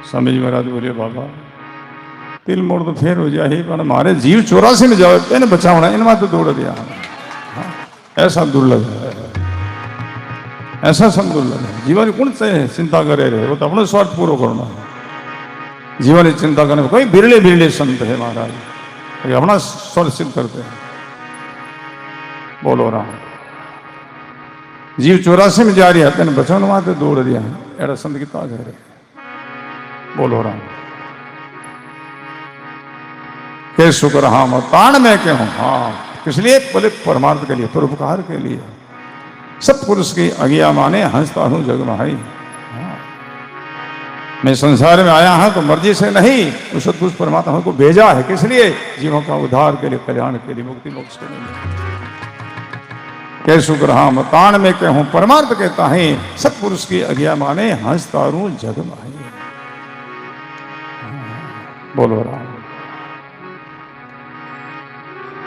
Speaker 1: स्वामी जी महाराज बोलिए बाबा तिल मोड़ तो फेर हो जाए, पर हमारे जीव 84 में जाओ, इन्हें बचावना, इनमें तो दौड़ दिया। ऐसा दुर्लभ है, ऐसा सब दुर्लभ है। जीवन कौन से चिंता करे रहे, वो तो अपने स्वार्थ पूरा करना है। जीवन की चिंता करने कोई बिरले बिरले संत है महाराज, अपना स्वार्थ सिद्ध करते हैं। बोलो राम। जीव 84 में जा रही है, तेने बचाव वहां तो दौड़ दिया, ऐसा संत की ताज है। बोलो राम। के शुक्र हाँ ताण में क्यों? हाँ किस लिए? बोले परमार्थ के लिए, परोपकार के लिए। सब पुरुष की आज्ञा माने, हंसता हूं जग माही। मैं संसार में आया हूं तो मर्जी से नहीं, उस सदपुरुष परमात्मा को भेजा है। किस लिए? जीवों का उद्धार के लिए, कल्याण के लिए, मुक्ति मोक्ष के लिए। कैसु ग्रहाम ताण में कहूं परमार्थ कहता है, सतपुरुष की आज्ञा माने हंस तारू जग माहे। बोलो राम।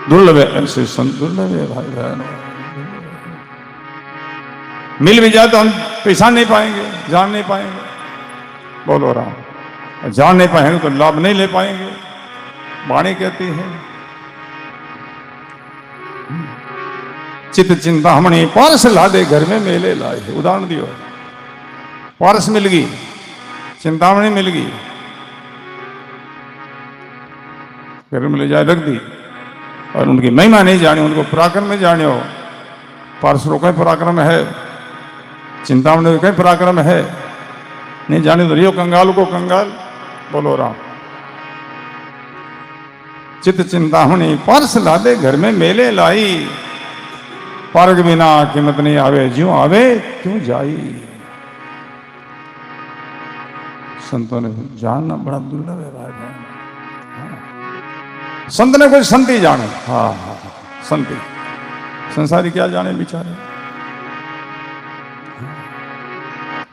Speaker 1: दुर्लभ ऐसे संत, दुर्लभ है भाई बहनों। मिल भी जाए तो हम पहचान नहीं पाएंगे, जान नहीं पाएंगे। बोलो राम। जान नहीं पाएंगे तो लाभ नहीं ले पाएंगे। वाणी कहती है चित चिंतामणि पारस ला दे घर में मेले लाए। उदाहरण दियो, पारस मिल गई, चिंतामणि मिल गई, घर में ले जाए रख दी, और उनकी महिमा नहीं जानी, उनको पराक्रम में जाने हो। पारस रो कहीं पराक्रम है, चिंतामणि कहीं पराक्रम है, नहीं जाने तो रियो कंगाल को कंगाल। बोलो राम। चित चिंतामणि पारस ला दे घर में मेले लाई। पारग बिना कीमत नहीं आवे, ज्यों आवे क्यों जाई। संतों ने जानना बड़ा दुर्लभ है भाई बहन। संत ने कोई संत ही जाने। हाँ हाँ संत ही, संसारी क्या जाने बेचारे।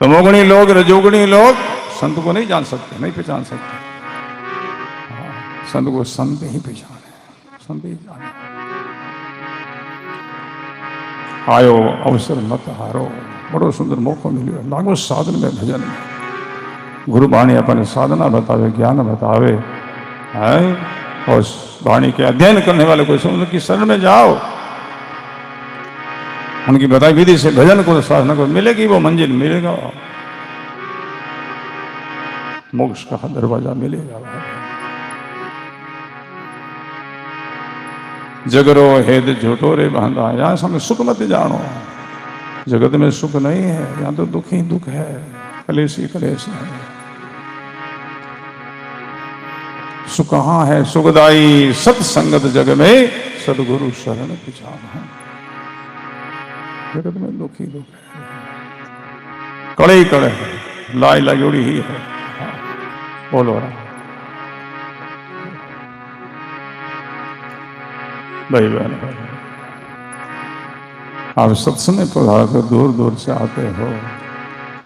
Speaker 1: तमोगुणी लोग, रजोगुणी लोग संत को नहीं जान सकते, नहीं पहचान सकते। संत को संत ही पहचाने, संत ही जाने। आयो अवसर मत हारो। बड़ो सुंदर मौका मिलो, लागो साधन में, भजन में। गुरु वाणी अपन साधना बतावे, ज्ञान बतावे है। और वाणी के अध्ययन करने वाले को उनकी शरण में जाओ, उनकी बताई विधि से भजन को, साधना को, मिलेगी वो मंजिल, मिलेगा मोक्ष का दरवाजा मिलेगा। जगरो हेद झूठो रे बांधा। यहां समय सुख मत जानो, जगत में सुख नहीं है, यहां तो दुख ही दुख है, कलेश ही कलेश है। सुख कहां है? सुखदाई सत्संगत जग में, सदगुरु शरण पिछाना। जगत में दुख ही दुख है, कड़े ही कड़े है, लाई लगोड़ी ही है। बोलो राम। भाई बहन, आप सत्संग में पधार कर दूर दूर से आते हो,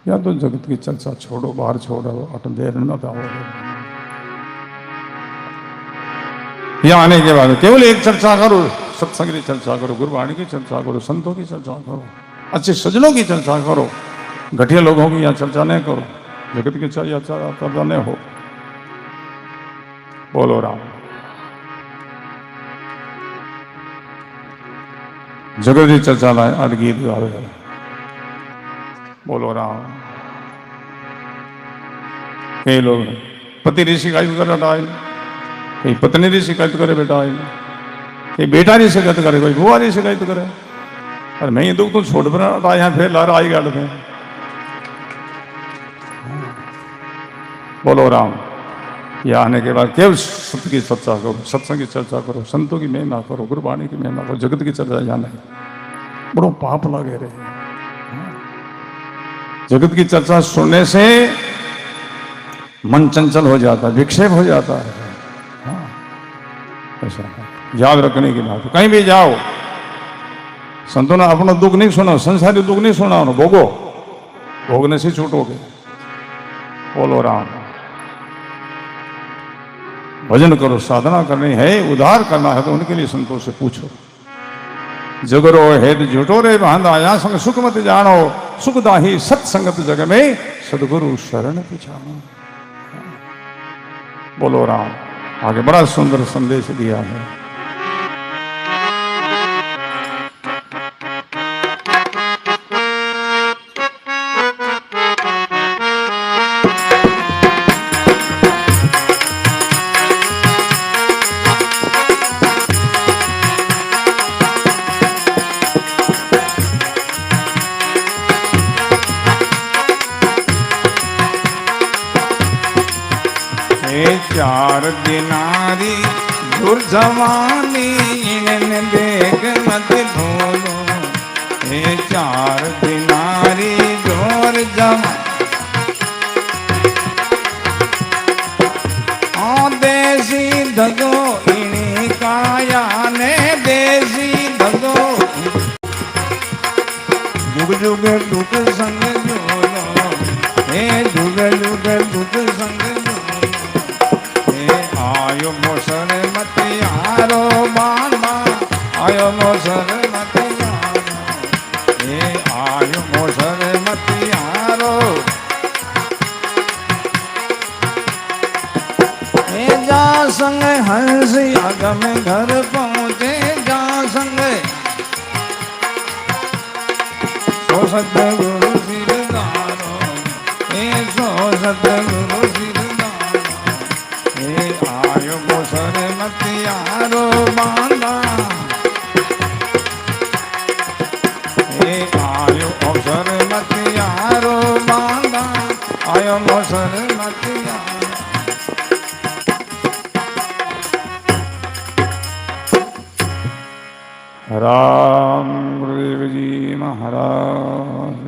Speaker 1: या तो जगत की चर्चा छोड़ो, बाहर छोड़ो, अटल देर मत आओ। यहाँ आने के बाद केवल एक चर्चा करो, सत्संग की चर्चा करो, गुरुवाणी की चर्चा करो, संतों की चर्चा करो, अच्छे सज्जनों की चर्चा करो। घटिया लोगों की यहाँ चर्चा नहीं करो, जगत की चर्चा नहीं हो। बोलो राम। जगत की चर्चा लाए, आज गीत गावे। बोलो राम। कई लोग पति ऋषि शिकायत कर रहा है, कहीं पत्नी की शिकायत करे बेटा, कहीं बेटा की शिकायत करे, कोई बुआ की शिकायत करे। और मैं ये दुख तो छोड़ पर यहाँ फिर ला रहा आई गल में। बोलो राम। ये आने के बाद केवल सत्य की चर्चा करो, सत्संग की चर्चा करो, संतों की महिमा करो, गुरुवाणी की महिमा करो। जगत की चर्चा जाना है बड़ो पाप लगे रहे। जगत की चर्चा सुनने से मन चंचल हो जाता है, विक्षेप हो जाता है। ऐसा याद रखने की बात। कहीं भी जाओ, संतों ने अपना दुख नहीं सुना, संसारी दुख नहीं सुना, भोगो, भोगने से छूटोगे। बोलो राम। भजन करो, साधना करनी है, उद्धार करना है तो उनके लिए संतों से पूछो। जगरो हेद झूठो रे बांधा, यहाँ संग सुख मत जानो, सुखदाही सत्संगत जग में, सदगुरु शरण पिछानो। बोलो राम। आगे बड़ा सुंदर संदेश दिया है। चार दिनारी दुर्जवानी इन्हें देख मत भूलो। हे चार दिनारी दुर्जवानी हंस आगम घर पहुँचे जा संग सो सतगुरु सिरदारो सो सतगुरु सिरदारो आयो बोसर मतियारो बांधा आयो अवसर मतियारो बांधा आयो अवसर मतियारो राम गुरुदेव जी महाराज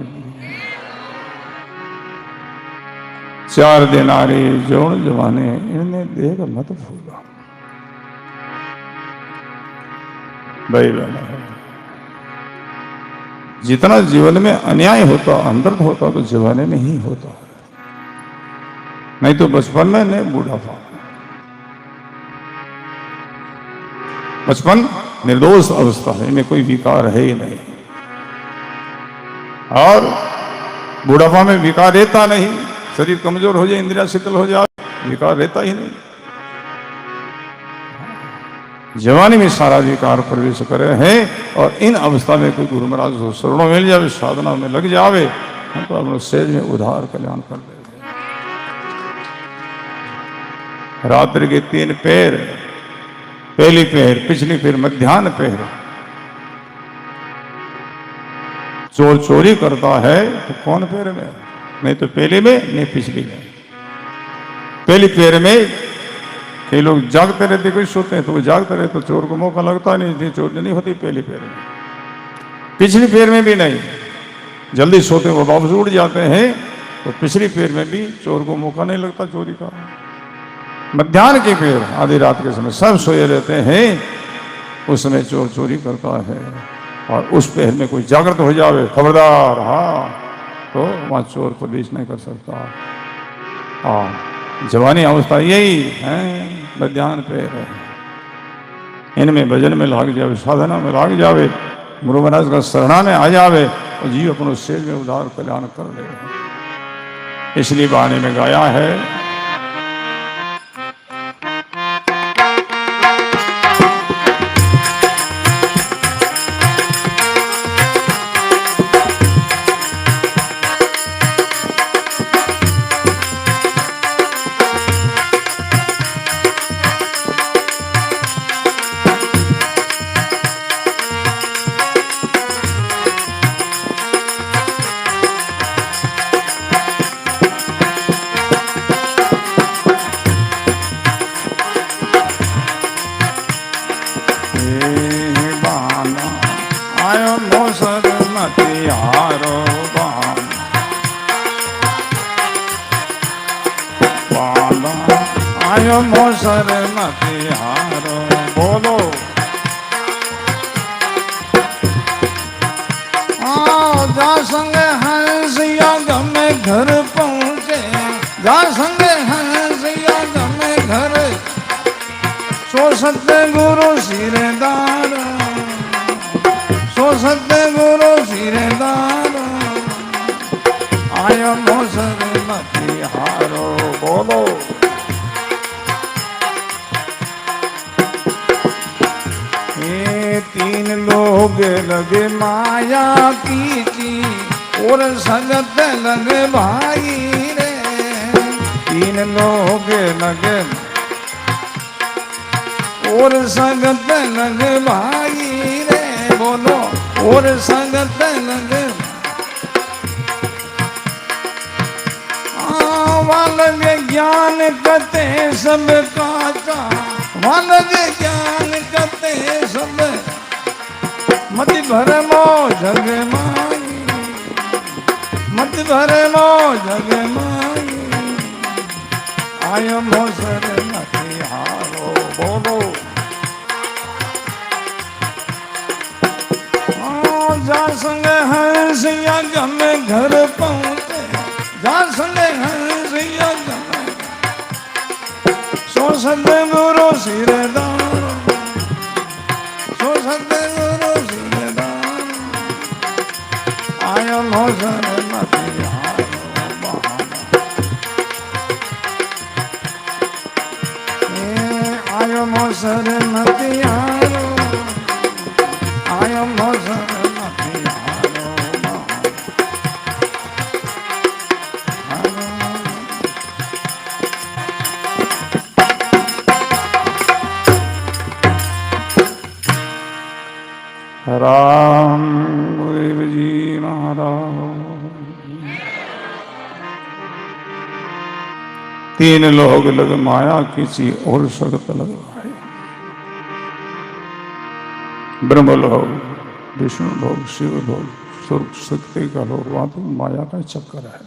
Speaker 1: 4 दिन आ रही जोड़ जवाने इन्हें देख मत भूलो भाई बहन जितना जीवन में अन्याय होता अनर्थ होता तो जवाने में ही होता नहीं तो बचपन में नहीं बूढ़ापा बचपन निर्दोष अवस्था है इनमें कोई विकार है ही नहीं और बुढ़ापा में विकार रहता नहीं शरीर कमजोर हो जाए इंद्रिया शीतल हो जाए विकार रहता ही नहीं जवानी में सारा विकार प्रवेश करे हैं और इन अवस्था में कोई गुरु महाराज को शरणों मिल जावे साधना में लग जावे हम तो अपने सेज में उधार कल्याण कर दे रात्रि के 3 पैर पहली पैर पिछली पैर मध्यान्ह पैर चोर चोरी करता है तो कौन पैर में नहीं तो पहली में नहीं पिछली में पहली पैर में कई लोग जागते रहते कोई सोते हैं तो वो जागते रहते तो चोर को मौका लगता नहीं चोर नहीं होती पहली पैर में पिछली पैर में भी नहीं जल्दी सोते वो वापस उड़ जाते हैं तो पिछली पैर में भी चोर को मौका नहीं लगता चोरी का मध्याह्न के पैर आधी रात के समय सब सोए रहते हैं उस समय चोर चोरी करता है और उस पैर में कोई जागृत हो जावे खबरदार हाँ तो वहाँ चोर प्रवेश नहीं कर सकता जवानी अवस्था यही है मध्याह्न पैर है इनमें भजन में लाग जावे साधना में लाग जावे गुरु महाराज का शरणा में आ जावे और जीव अपने सेज में उधार कल्याण कर ले इसलिए बाणी में गाया है आयो मोसर मतिहारो बोलो जा संग हंसिया गमे घर पहुँचे जा संग हंसिया गमे घर सो सतगुरु सिरदार सो सतगुरु सिरदार आयो मोसर मतिहारो बोलो तीन लोग लगे माया कीची और संगत लगे भाई रे 3 लोग लगे और संगत लगे भाई रे बोलो और संगत लगे वालगे ज्ञान कते सब काचा वालगे ज्ञान कते सब मति भरमो जग माई मति भरमो जग माई आयो मोसर मतिहारो बोलो जा संग हंसिया गमे घर पहुँचे जा संग हंसिया गमे सो सतगुरु सिरदार सो सतगुरु सिरदार आयो मोसर मतिहारो आयो शरणति आयो, आयो मो शरणति आयो। राम गुरुदेव जी महाराज। तीन लोग लग माया किसी और सगत लगाए, ब्रह्म लोग, विष्णु लोग, शिव लोग, स्वर्ग शक्ति का लोग, वहां तो माया का चक्कर है।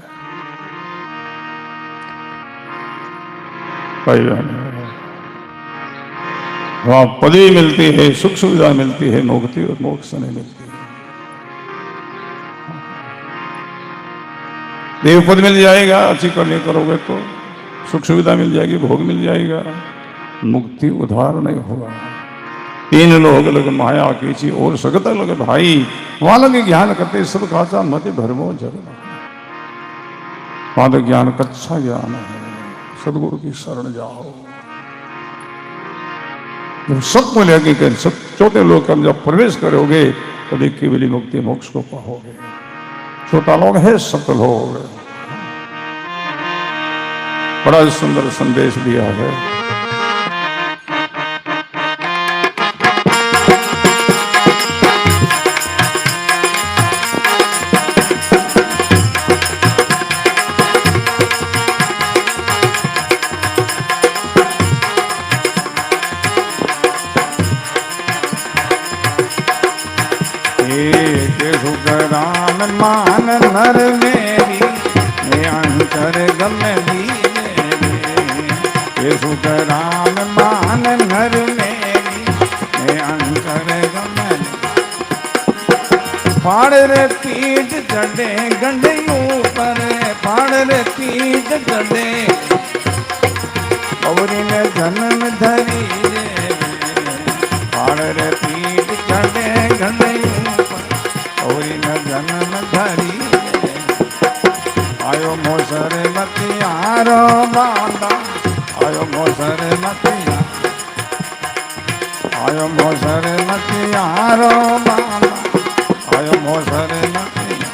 Speaker 1: वहां पदवी मिलती है, सुख सुविधा मिलती है, मुक्ति और मोक्ष नहीं मिलती है। देव पद मिल जाएगा, अच्छी करनी करोगे तो सुख सुविधा मिल जाएगी, भोग मिल जाएगा, मुक्ति उद्धार नहीं होगा। तीन लोग लग माया कीची और सगत लग भाई, वहां लगे ज्ञान करते सब खाचा मत भरमो जग। वहां तो ज्ञान कच्चा ज्ञान है, सदगुरु की शरण जाओ। जब सब को लगे कि सब छोटे लोग का जब प्रवेश करोगे तभी केवली मुक्ति मोक्ष को पाओगे। छोटा लोग है सफल हो। बड़ा सुंदर संदेश दिया है। राम मान नर मेरी अंतर गम दीने, सुख राम मान नर मेरी अंतर गम। फाड़ रे पीठ चढ़े गंडे ऊपर, फाड़ रे पीठ चढ़े गौरी ने जन्म धरी रे। फाड़ रे पीठ चढ़े गंडे जन्म धरी, आयो मोसर मतियारो बांधा, आयो मोसर मतिया, आयो मोसर मतियारो बांधा, आयो मोसर मतिया।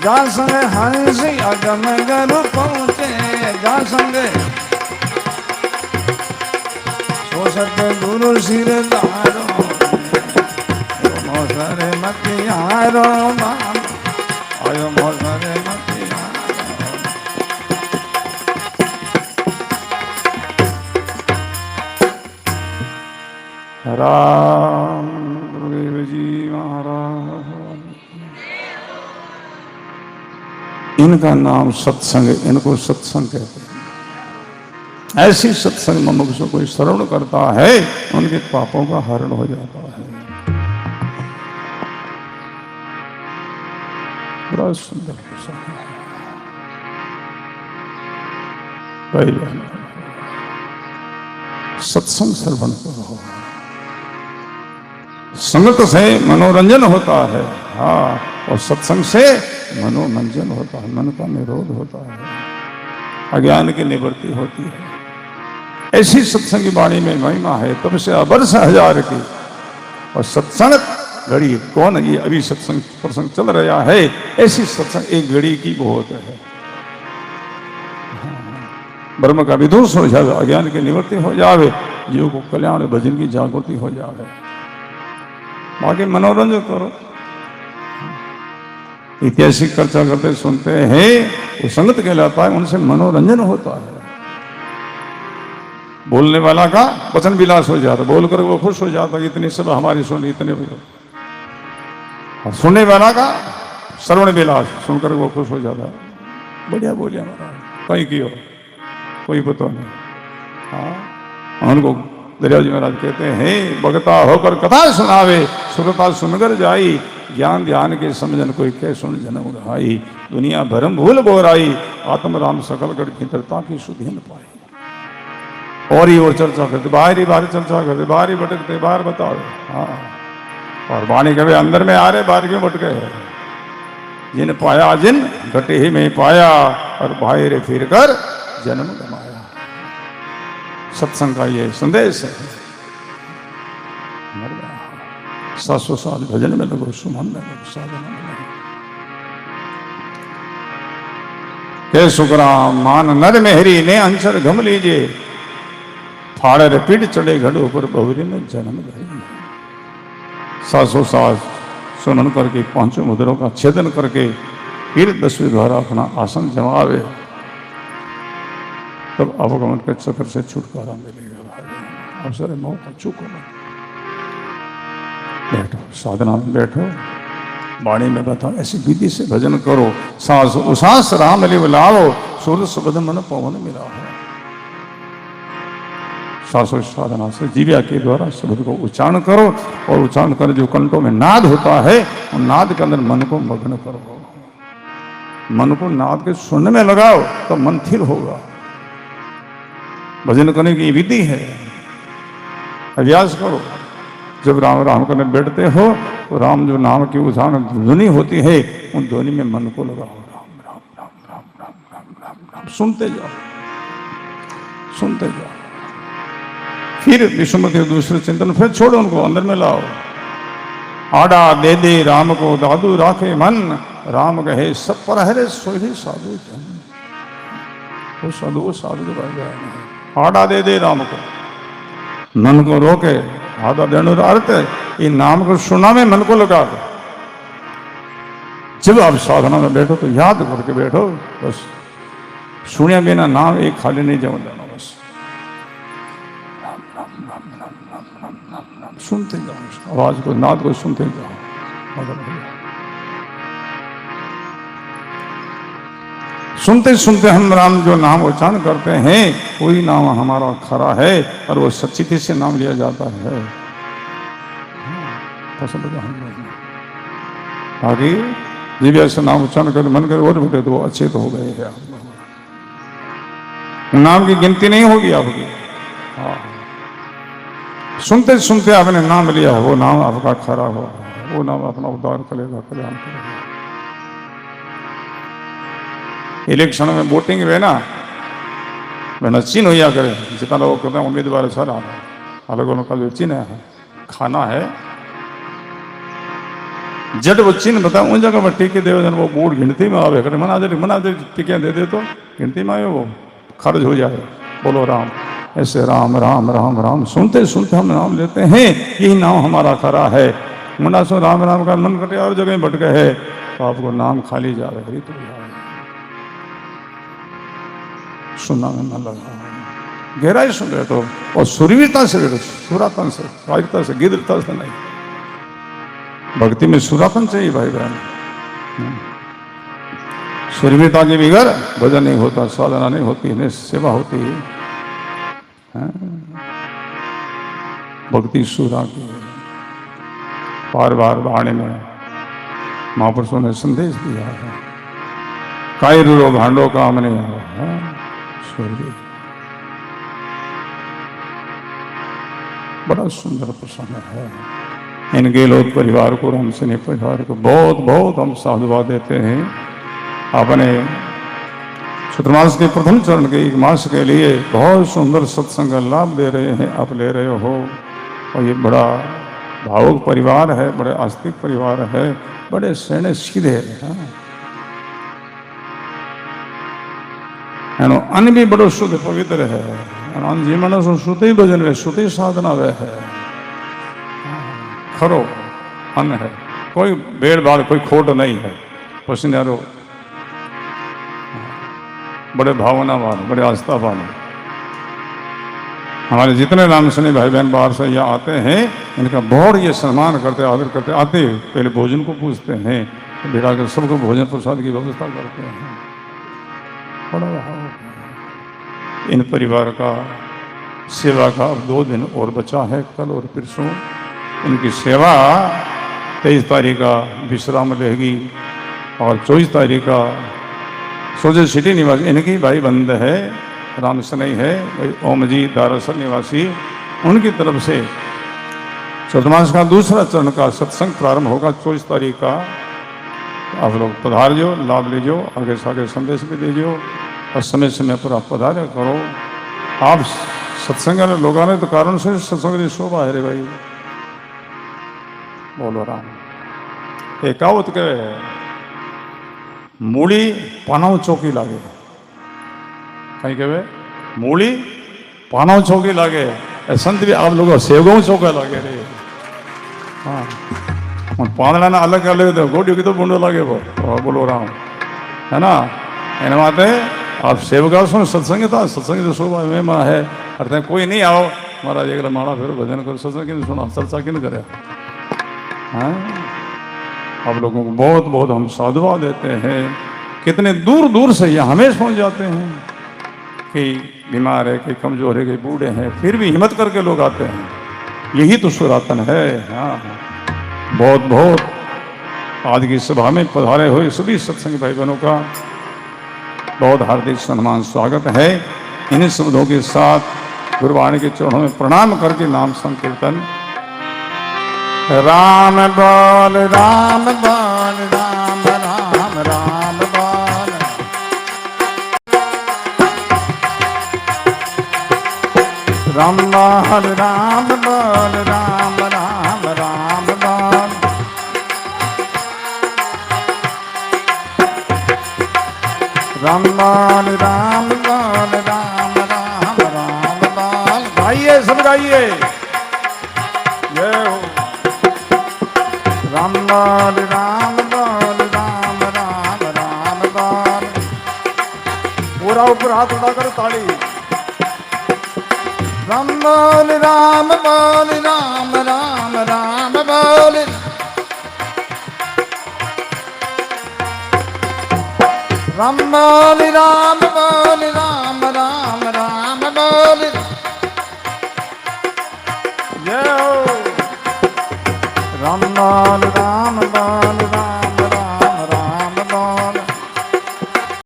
Speaker 1: जा संग हंस अगम गरु पहुँचे, जा संग सो सतगुरु सिरदारो। मोसर मतियारो बांधा, आयो मोसर मतियारो। राम गुरुदेव जी महाराज। इनका नाम सत्संग, इनको सत्संग कहते हैं। ऐसी सत्संग मनुष्य कोई श्रवण करता है उनके पापों का हरण हो जाता है। बड़ा सुंदर सत्संग श्रवण करो। संगत से मनोरंजन होता है, हाँ, और सत्संग से मनोरंजन होता है, मन का निरोध होता है, अज्ञान की निवृत्ति होती है। ऐसी सत्संग की वाणी में महिमा है, तब से अबरस हजार की। और सत्संग घड़ी कौन, ये अभी सत्संग प्रसंग चल रहा है, ऐसी सत्संग एक घड़ी की बहुत है। ब्रह्म का विदुष हो जावे, अज्ञान की निवृत्ति हो जावे, जीव को कल्याण भजन की जागृति हो जावे। बाकी मनोरंजन करो। ऐतिहासिक चर्चा करते सुनते हैं, वो संगत कहलाता है, उनसे मनोरंजन होता है। बोलने वाला का वचन विलास हो जाता, बोलकर वो खुश हो जाता, इतनी सब हमारी सुन, इतने। और सुनने वाला का श्रवण विलास, सुनकर वो खुश हो जाता, बढ़िया बोलिया महाराज, कहीं की हो कोई पता नहीं। हाँ, उनको दरिया जी महाराज कहते हैं, भगता होकर कथा सुनावे, सुरता सुनकर जाई, ज्ञान ध्यान के समझन कोई कह सुन जन्म रहाई। दुनिया भरम भूल बोराई, आत्म राम सकल गढ़ भीतरता की सुधि न पाई। और ही और चर्चा करते, बाहर ही बाहर चर्चा करते, बाहर ही भटकते, बाहर बताओ। हाँ, और वाणी कभी अंदर में आ रहे, बाहर क्यों भटके? जिन पाया जिन घटे ही में पाया, और बाहर फिर कर जन्म गमाया। सत्संग का ये संदेश है। 700 साल भजन में लगो, सुमन में लगो, साधना में लगो। के सुखराम मान नर मेहरी ने अंशर घम लीजिए, फाड़े रे पीठ चढ़े घड़ों पर बहुरी में जन्म धरी। 700 साल सुमन करके पांचों मुद्रों का छेदन करके फिर 10वीं द्वारा अपना आसन जमावे, तब अवगमन के चक्र से छुटकारा मिलेगा। भाई अवसर मौका चूको मत, बैठो साधना में बैठो, वाणी में बताओ, ऐसी विधि से भजन करो। सांस उसास राम लिव लाओ, सूर्य सुबद मन पवन मिला है। सांसों साधना से जीव्या के द्वारा शब्द को उच्चारण करो, और उच्चारण कर जो कंठों में नाद होता है, उन नाद के अंदर मन को मग्न करो। मन को नाद के सुनने में लगाओ, तो मन स्थिर होगा। भजन करने की विधि है, अभ्यास करो। जब राम राम करने बैठते हो, तो राम जो नाम की उच्चारण ध्वनि होती है, उन ध्वनि में मन को लगाओ। राम राम राम राम राम राम राम राम सुनते जाओ, सुनते जाओ। फिर विषमति दूसरे चिंतन फिर छोड़ो, उनको अंदर में लाओ। आडा दे दे राम को दादू राखे मन, राम कहे सब पर हरे सोई साधु जन। वो साधु के पास जाए। आडा दे दे राम को, मन को रोके। आधा देने अर्थ ये नाम को सुना में मन को लगा दो। जब आप साधना में बैठो तो याद करके बैठो, बस सुनिया बिना नाम एक खाली नहीं जम जाना। बस राम राम राम राम राम राम राम राम सुनते जाओ, आवाज को नाद को सुनते जाओ। सुनते सुनते हम राम जो नाम उच्चारण करते हैं, वही नाम हमारा खरा है, और वो सच्चिति से नाम लिया जाता है। आगे जीव्या से नाम उच्चारण कर मन कर और बेटे तो अच्छे तो हो गए हैं। नाम की गिनती नहीं होगी आपकी। हाँ, सुनते सुनते आपने नाम लिया, वो नाम आपका खरा हो, वो नाम अपना उद्धार करेगा, कल्याण करेगा। इलेक्शन में वोटिंग है ना, वरना चिन्ह होया करे। जितना लोग कहते हैं उम्मीदवार सर अलग का जो चिन्ह है, खाना है, जब वो चिन्ह बताओ उन जगह पर टीके दे, वो वोट गिनती में आवे करे। मना दे टीके दे दे तो गिनती में आए, वो खर्च हो जाए। बोलो राम, ऐसे राम राम राम राम सुनते सुनते हम नाम लेते हैं, यही नाम हमारा खरा है। मना सो राम राम का मन कटे और जगह भटके है, तो आपको नाम खाली जा रहे तो सुनना में मन लगा, गहराई सुन रहे तो, और सुरवीरता से बैठो, सुरापन से, वायरता से, गिरता से नहीं। भक्ति में सुरापन चाहिए भाई बहन। सुरवीरता के बगैर भजन नहीं होता, साधना नहीं होती, नहीं सेवा होती है। भक्ति सुरा की बार बार वाणी में महापुरुषों ने संदेश दिया है। काय रो भांडो का हमने बड़ा सुंदर प्रसंग है। इन गेलोत परिवार को, रामसैनी परिवार को बहुत बहुत हम साधुवाद देते हैं। आपने चतुर्मास के प्रथम चरण के 1 मास के लिए बहुत सुंदर सत्संग का लाभ दे रहे हैं, आप ले रहे हो। और ये बड़ा भावुक परिवार है, बड़े आस्तिक परिवार है, बड़े सहने सीधे हैं। अन्न भी बड़ो शुद्ध पवित्र है, अन्न जीवन शुद्ध ही भजन वे, शुद्ध ही साधना वे है। खरो अन्न है, कोई भेड़ भाड़, कोई खोट नहीं है। पसीनारो बड़े भावनावान, बड़े आस्थावान। हमारे जितने रामसैनी भाई बहन बाहर से यहाँ आते हैं, इनका बहुत ये सम्मान करते, आदर करते। आते पहले भोजन को पूछते हैं, बिठा कर सबको भोजन प्रसाद की व्यवस्था करते हैं। बड़ा इन परिवार का सेवा का अब 2 दिन और बचा है, कल और परसों इनकी सेवा। 23 तारीख का विश्राम रहेगी, और 24 तारीख का सोजे सिटी निवासी इनकी भाई बंद है, रामसैनी है भाई ओम जी दारासल निवासी, उनकी तरफ से चतुर्मास का दूसरा चरण का सत्संग प्रारंभ होगा 24 तारीख का। आप लोग पधारियो, लाभ लीजियो, आगे से आगे संदेश भी दीजियो, और समय समय पर आप पधारे करो। आप सत्संग लोगों तो कारण से सत्संग की शोभा है रे भाई। बोलो राम। एकावत के मूली पानाव चौकी लागे, कहीं कहे मूली पानाव चौकी लागे, संत भी आप लोग सेवगांव चौका लागे रे। हाँ पादड़ा ना अलग अलग गोडियों की तो बूंदो लागे वो। बोलो राम है ना। एना माते आप सेवगा सुन सत्संग था, सत्संग तो शोभा में है। अर्थात कोई नहीं आओ महाराज एक माड़ा फिर भजन करो, सत्संग किन सुना, चर्चा किन करे। हाँ आप लोगों को बहुत बहुत हम साधुवाद देते हैं। कितने दूर दूर से यहाँ हमें पहुँच जाते हैं, कई बीमार है, कई कमजोर है, कई बूढ़े हैं, फिर भी हिम्मत करके लोग आते हैं। यही तो सुरातन है। हाँ बहुत बहुत आज की सभा में पधारे हुए सभी सत्संग भाई बहनों का बहुत हार्दिक सम्मान स्वागत है। इन्हीं शब्दों के साथ गुरुवाणी के चरणों में प्रणाम करके नाम संकीर्तन। राम बोल राम बोल राम राम राम बोल, राम बोल राम बोल राम राम राम बोल, राम बोल राम बोल राम राम राम बोल। गाइए सब गाइए जय हो। राम बोल राम बोल राम राम राम बोल। पूरा ऊपर हाथ उठाकर ताली। राम बोल राम बोल राम राम राम बोल, राम बोल राम बोल राम राम राम बोल। जय हो। राम बोल राम बोल राम